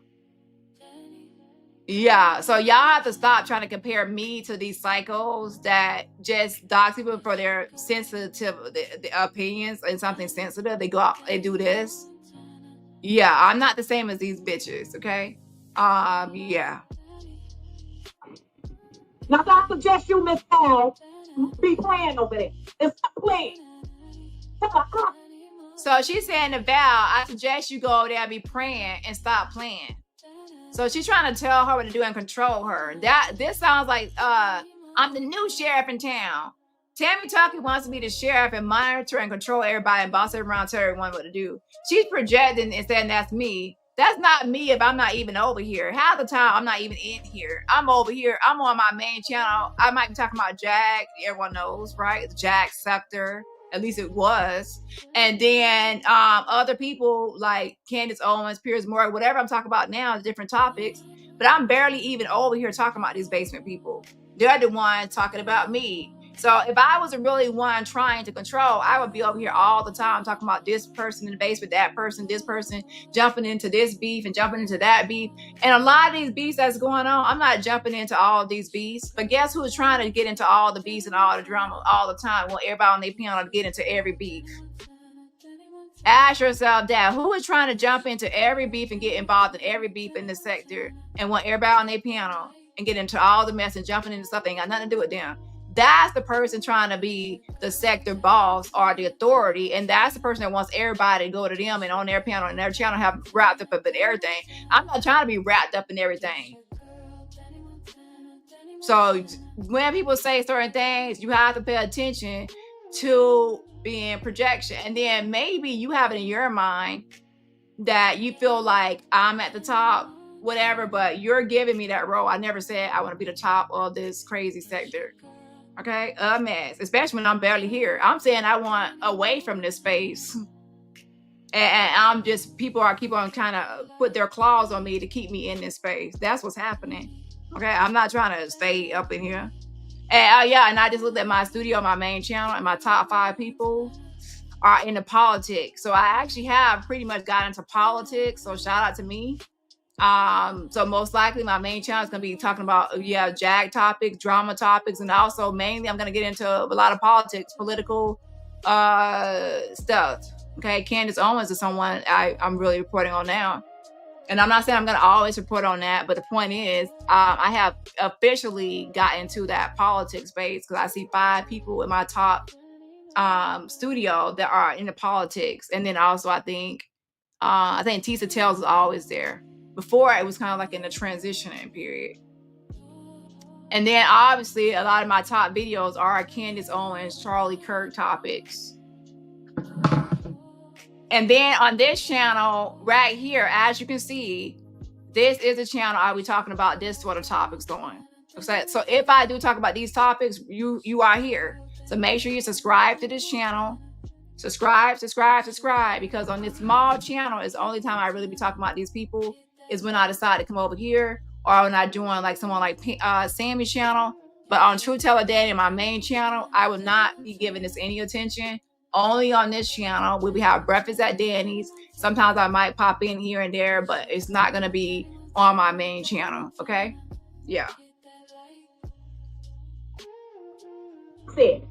So y'all have to stop trying to compare me to these psychos that just dox people for their sensitive the opinions and something sensitive. They go out, they do this. Yeah, I'm not the same as these bitches, okay? Yeah. Now, I suggest you, Miss Al, be praying over there. It's not playing. So she's saying to Val, I suggest you go over there and be praying and stop playing. So she's trying to tell her what to do and control her. This sounds like I'm the new sheriff in town. Tammy Tucker wants to be the sheriff and monitor and control everybody and boss everyone around, tell everyone what to do. She's projecting and saying that's me. That's not me if I'm not even over here. Half the time I'm not even in here. I'm over here. I'm on my main channel. I might be talking about Jag. Everyone knows, right? The Jag Scepter. At least it was. And then other people like Candace Owens, Piers Morgan, whatever I'm talking about now is different topics. But I'm barely even over here talking about these basement people. They're the ones talking about me. So if I was really one trying to control, I would be over here all the time talking about this person in the basement, that person, this person, jumping into this beef and jumping into that beef. And a lot of these beefs that's going on, I'm not jumping into all of these beefs. But guess who's trying to get into all the beefs and all the drama all the time? Well, everybody on their panel to get into every beef. Ask yourself that. Who is trying to jump into every beef and get involved in every beef in the sector and want everybody on their panel and get into all the mess and jumping into stuff that ain't got nothing to do with them? That's the person trying to be the sector boss or the authority. And that's the person that wants everybody to go to them and on their panel and their channel have wrapped up in everything. I'm not trying to be wrapped up in everything. So when people say certain things, you have to pay attention to being projection. And then maybe you have it in your mind that you feel like I'm at the top, whatever, but you're giving me that role. I never said I want to be the top of this crazy sector. Okay, a mess, especially when I'm barely here. I'm saying I want away from this space. And I'm just, people keep on trying to put their claws on me to keep me in this space. That's what's happening. Okay, I'm not trying to stay up in here. And yeah, and I just looked at my studio, my main channel, and my top 5 people are into politics. So I actually have pretty much got into politics. So shout out to me. So most likely my main channel is going to be talking about, Jag topics, drama topics, and also mainly I'm going to get into a lot of politics, political stuff. Okay, Candace Owens is someone I'm really reporting on now. And I'm not saying I'm going to always report on that, but the point is I have officially gotten into that politics space because I see 5 people in my top studio that are into politics. And then also I think Tisa Tells is always there. Before, it was kind of like in the transitioning period. And then obviously a lot of my top videos are Candace Owens, Charlie Kirk topics. And then on this channel right here, as you can see, this is a channel I'll be talking about this sort of topics going. So if I do talk about these topics, you are here. So make sure you subscribe to this channel. Subscribe, because on this small channel is the only time I really be talking about these people is when I decide to come over here or when I join like someone like Sammy's channel. But on TruthTellerDani, my main channel, I will not be giving this any attention. Only on this channel, we have breakfast at Danny's. Sometimes I might pop in here and there, but it's not going to be on my main channel. Okay? Yeah. Sit.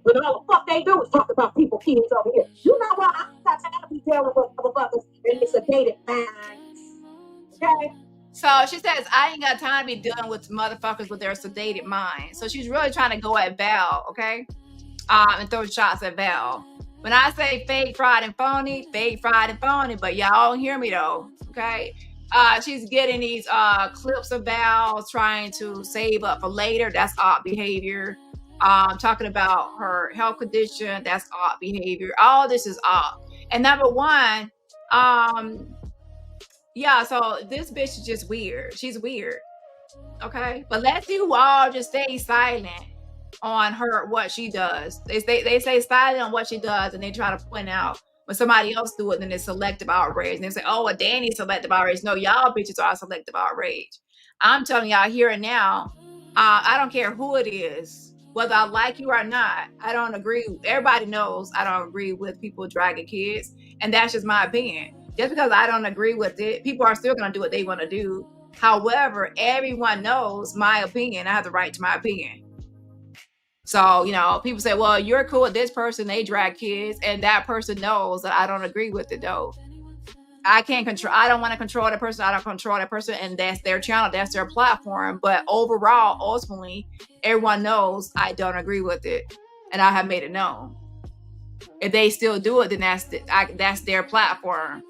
But all the fuck they do is talk about people kids over here. You know what? I'm not trying to be dealing with motherfuckers and it's a dated minds. Okay? So she says, I ain't got time to be dealing with motherfuckers with their sedated minds. So she's really trying to go at Val, okay? And throw shots at Val. When I say fake, fried, and phony, but y'all don't hear me though, okay? She's getting these clips of Val trying to save up for later. That's odd behavior. Talking about her health condition, that's odd behavior. All this is odd. And number one, yeah, so this bitch is just weird. She's weird. Okay. But let's see who all just stay silent on her, what she does. They say silent on what she does, and they try to point out when somebody else do it, then it's selective outrage. And they say, oh, well, Danny's selective outrage. No, y'all bitches are selective outrage. I'm telling y'all here and now, I don't care who it is, whether I like you or not. I don't agree. Everybody knows I don't agree with people dragging kids. And that's just my opinion. Just because I don't agree with it, people are still going to do what they want to do. However, everyone knows my opinion. I have the right to my opinion. So, you know, people say, well, you're cool with this person, they drag kids, and that person knows that I don't agree with it though. I can't control, I don't want to control that person, I don't control that person, and that's their channel, that's their platform. But overall, ultimately, everyone knows I don't agree with it, and I have made it known. If they still do it, then that's their platform.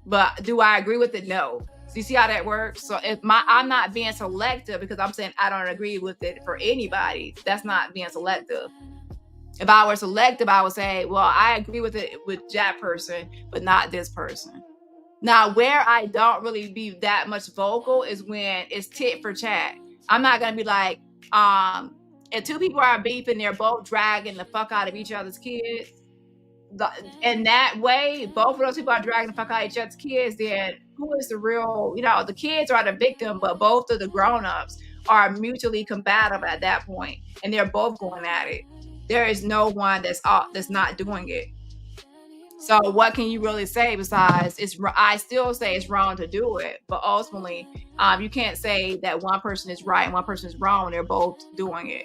But do I agree with it? No. So you see how that works? So if I'm not being selective because I'm saying I don't agree with it for anybody, that's not being selective. If I were selective, I would say, well, I agree with it with that person, but not this person. Now, where I don't really be that much vocal is when it's tit for tat. I'm not gonna be like, if two people are beefing, they're both dragging the fuck out of each other's kids. In that way, both of those people are dragging the fuck out of each other's kids. Then who is the real? You know, the kids are the victim, but both of the grown-ups are mutually combative at that point, and they're both going at it. There is no one that's not doing it. So what can you really say besides I still say it's wrong to do it, but ultimately, you can't say that one person is right and one person is wrong when they're both doing it.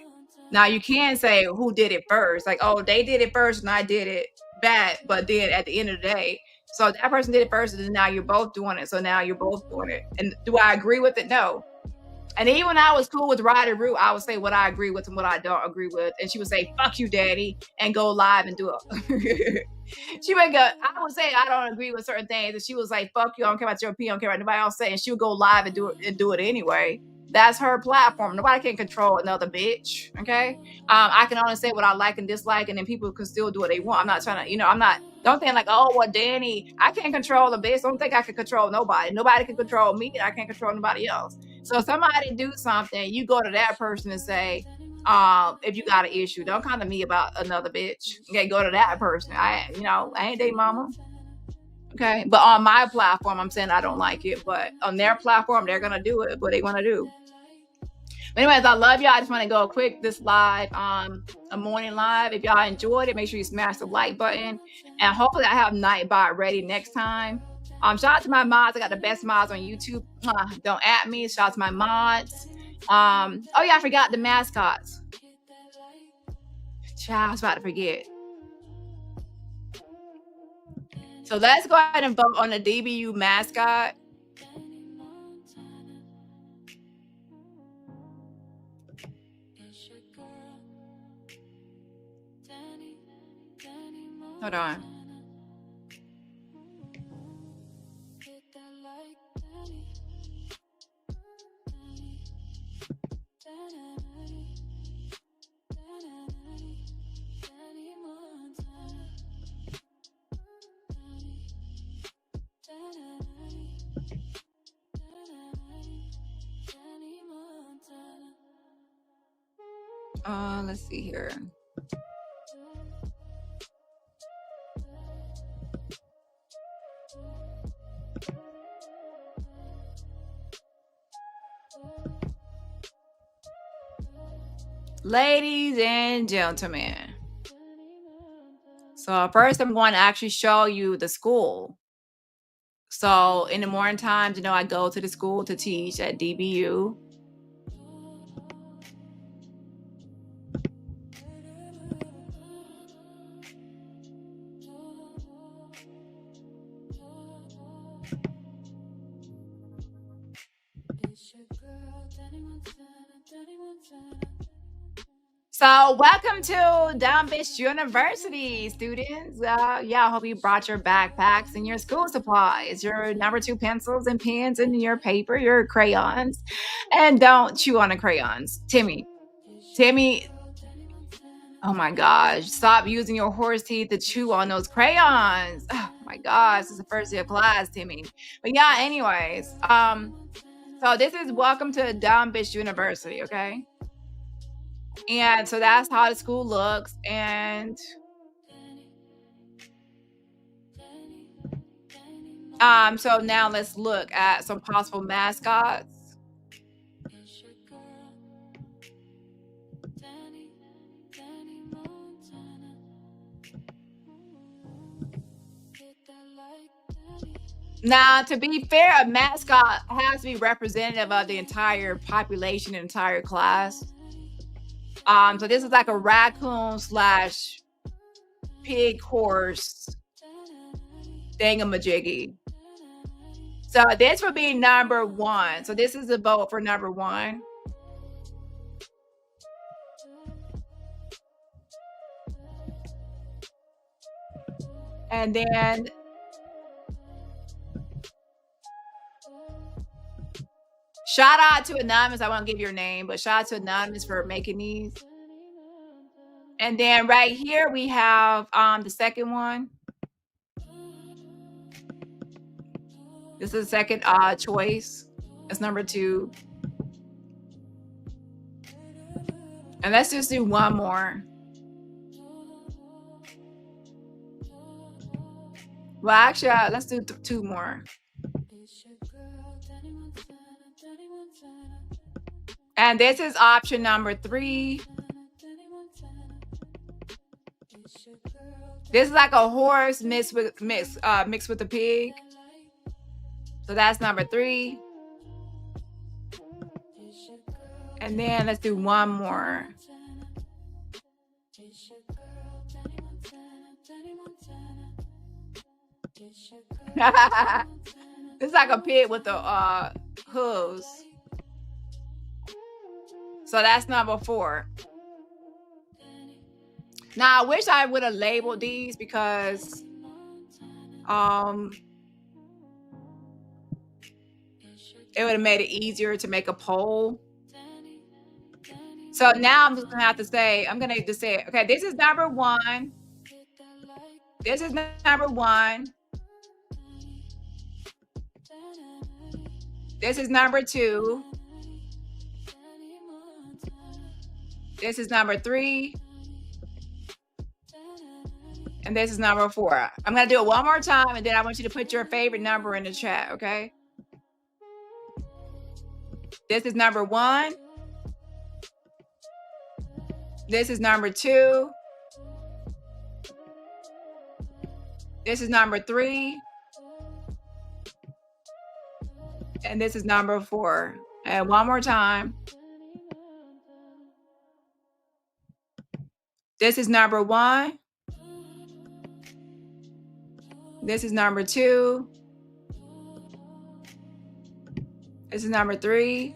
Now you can say who did it first, like, oh, they did it first and I did it bad, but then at the end of the day, so that person did it first and now you're both doing it. So now you're both doing it. And do I agree with it? No. And even when I was cool with Ryder Root, I would say what I agree with and what I don't agree with. And she would say, fuck you, daddy, and go live and do it. She would go, I would say I don't agree with certain things. And she was like, fuck you, I don't care about your opinion, I don't care about anybody else saying. And she would go live and do it anyway. That's her platform. Nobody can control another bitch. Okay. I can only say what I like and dislike, and then people can still do what they want. I'm not trying to, you know, don't think like, oh, well, Danny, I can't control the bitch. Don't think I can control nobody. Nobody can control me. I can't control nobody else. So if somebody do something, you go to that person and say, if you got an issue, don't come to me about another bitch. Okay, go to that person. I ain't they mama. Okay. But on my platform, I'm saying I don't like it. But on their platform, they're gonna do it, what they want to do. But anyways, I love y'all. I just want to go quick this live, a morning live. If y'all enjoyed it, make sure you smash the like button. And hopefully I have Nightbot ready next time. Shout out to my mods. I got the best mods on YouTube. Don't at me. Shout out to my mods. Oh yeah, I forgot the mascots. Child, I was about to forget. So let's go ahead and vote on the DBU mascot. Hold on. Let's see here. Ladies and gentlemen. So first I'm going to actually show you the school. So in the morning times, you know, I go to the school to teach at DBU. So welcome to Dumb Bitch University, students. Yeah, I hope you brought your backpacks and your school supplies, your number 2 pencils and pens and your paper, your crayons. And don't chew on the crayons. Timmy, oh my gosh, stop using your horse teeth to chew on those crayons. Oh my gosh, this is the first day of class, Timmy. But yeah, anyways, so this is welcome to Dumb Bitch University, okay? And so that's how the school looks. And so now let's look at some possible mascots. Now, to be fair, a mascot has to be representative of the entire population, entire class. So this is like a raccoon slash pig horse thingamajiggy. So this would be number 1. So this is the vote for number 1. And then shout out to Anonymous. I won't give your name, but shout out to Anonymous for making these. And then right here we have the second one. This is the second choice. That's number 2. And let's just do one more. Well, actually, let's do 2 more. And this is option number 3. This is like a horse mixed with a pig. So that's number 3. And then let's do one more. It's like a pig with the hooves. So that's number 4. Now I wish I would have labeled these because it would have made it easier to make a poll. So now I'm just gonna have to say, I'm gonna just say, okay, this is number 1. This is number 1. This is number 2. This is number 3. And this is number 4. I'm gonna do it one more time, and then I want you to put your favorite number in the chat, okay? This is number 1. This is number 2. This is number 3. And this is number 4. And one more time. This is number 1. This is number 2. This is number 3.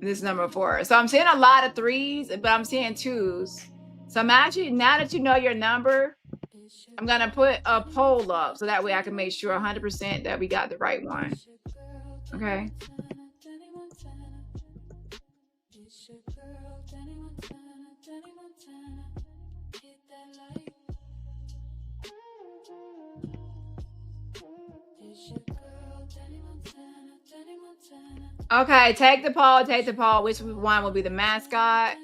This is number 4. So I'm seeing a lot of 3s, but I'm seeing 2s. So I'm actually, now that you know your number, I'm going to put a poll up so that way I can make sure 100% that we got the right one. Okay. Okay, take the poll, take the poll. Which one will be the mascot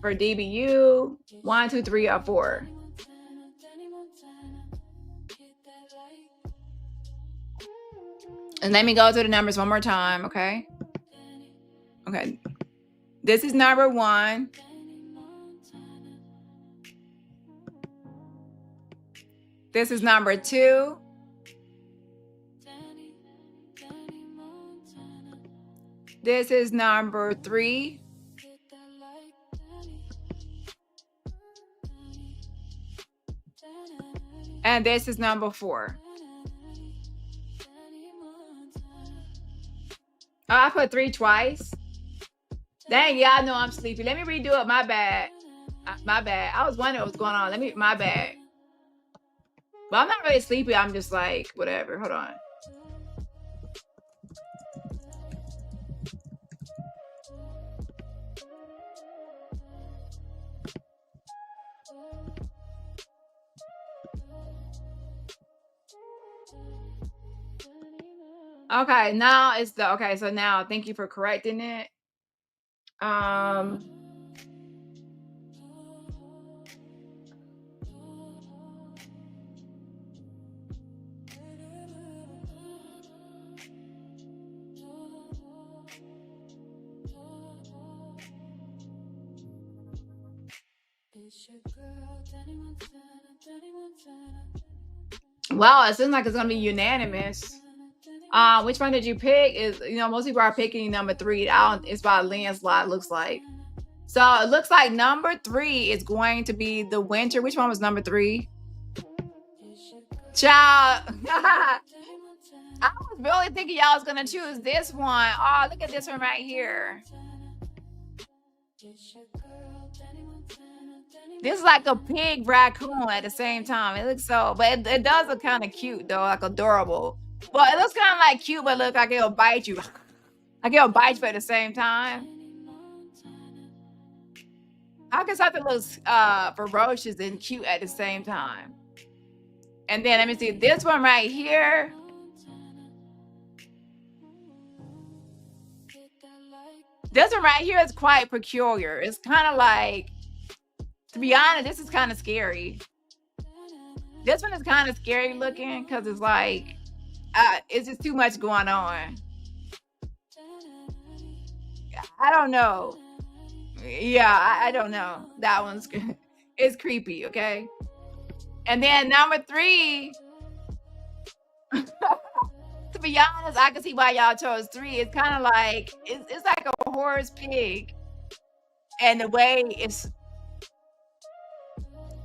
for DBU? 1, 2, 3, or 4? And let me go through the numbers one more time, okay? Okay. This is number 1. This is number 2. This is number 3. And this is number 4. Oh, I put 3 twice. Dang, yeah, I know I'm sleepy. Let me redo it. My bad. My bad. I was wondering what's going on. My bad. But I'm not really sleepy. I'm just like, whatever. Hold on. Okay, now it's the, okay, so now thank you for correcting it. Wow, it seems like it's gonna be unanimous. Which one did you pick? Is, you know, most people are picking number 3. It's by landslide, looks like. So it looks like number 3 is going to be the winter. Which one was number 3? Child. I was really thinking y'all was gonna choose this one. Oh, look at this one right here. This is like a pig raccoon at the same time. It looks so, but it does look kind of cute though, like adorable. But it looks kind of like cute, but look like it'll bite you. Like it'll bite you at the same time. How can something look ferocious and cute at the same time? And then let me see this one right here. This one right here is quite peculiar. It's kind of like, to be honest, this is kind of scary. This one is kind of scary looking because it's like, it's just too much going on. I don't know. Yeah, I don't know. That one's it's creepy, okay? And then number 3, to be honest, I can see why y'all chose 3. It's kind of like, it's like a horse pig. And the way it's,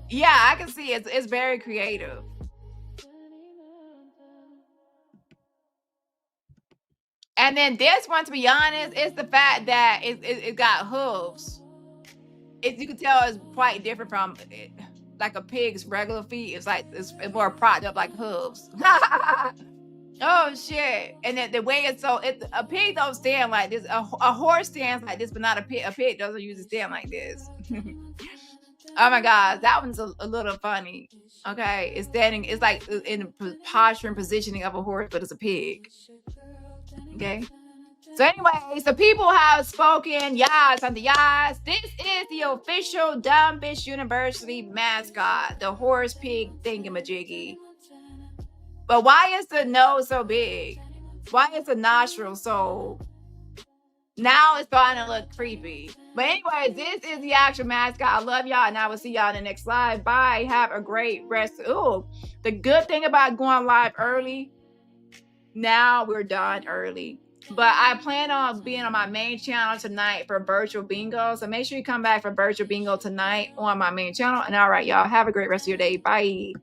yeah, I can see it's very creative. And then this one, to be honest, it's the fact that it got hooves. You can tell it's quite different from like a pig's regular feet. It's like it's more propped up like hooves. Oh shit! And then the way it's so, a pig don't stand like this. A horse stands like this, but not a pig. A pig doesn't usually stand like this. Oh my god, that one's a little funny. Okay, it's standing. It's like in the posture and positioning of a horse, but it's a pig. Okay. So anyway, so people have spoken. Yes, and the yes. This is the official Dumb Bitch University mascot, the horse pig thingamajiggy. But why is the nose so big? Why is the nostril so? Now it's starting to look creepy. But anyway, this is the actual mascot. I love y'all, and I will see y'all in the next live. Bye. Have a great rest. Ooh, the good thing about going live early, now we're done early. But I plan on being on my main channel tonight for virtual bingo. So make sure you come back for virtual bingo tonight on my main channel. And all right, y'all, have a great rest of your day. Bye.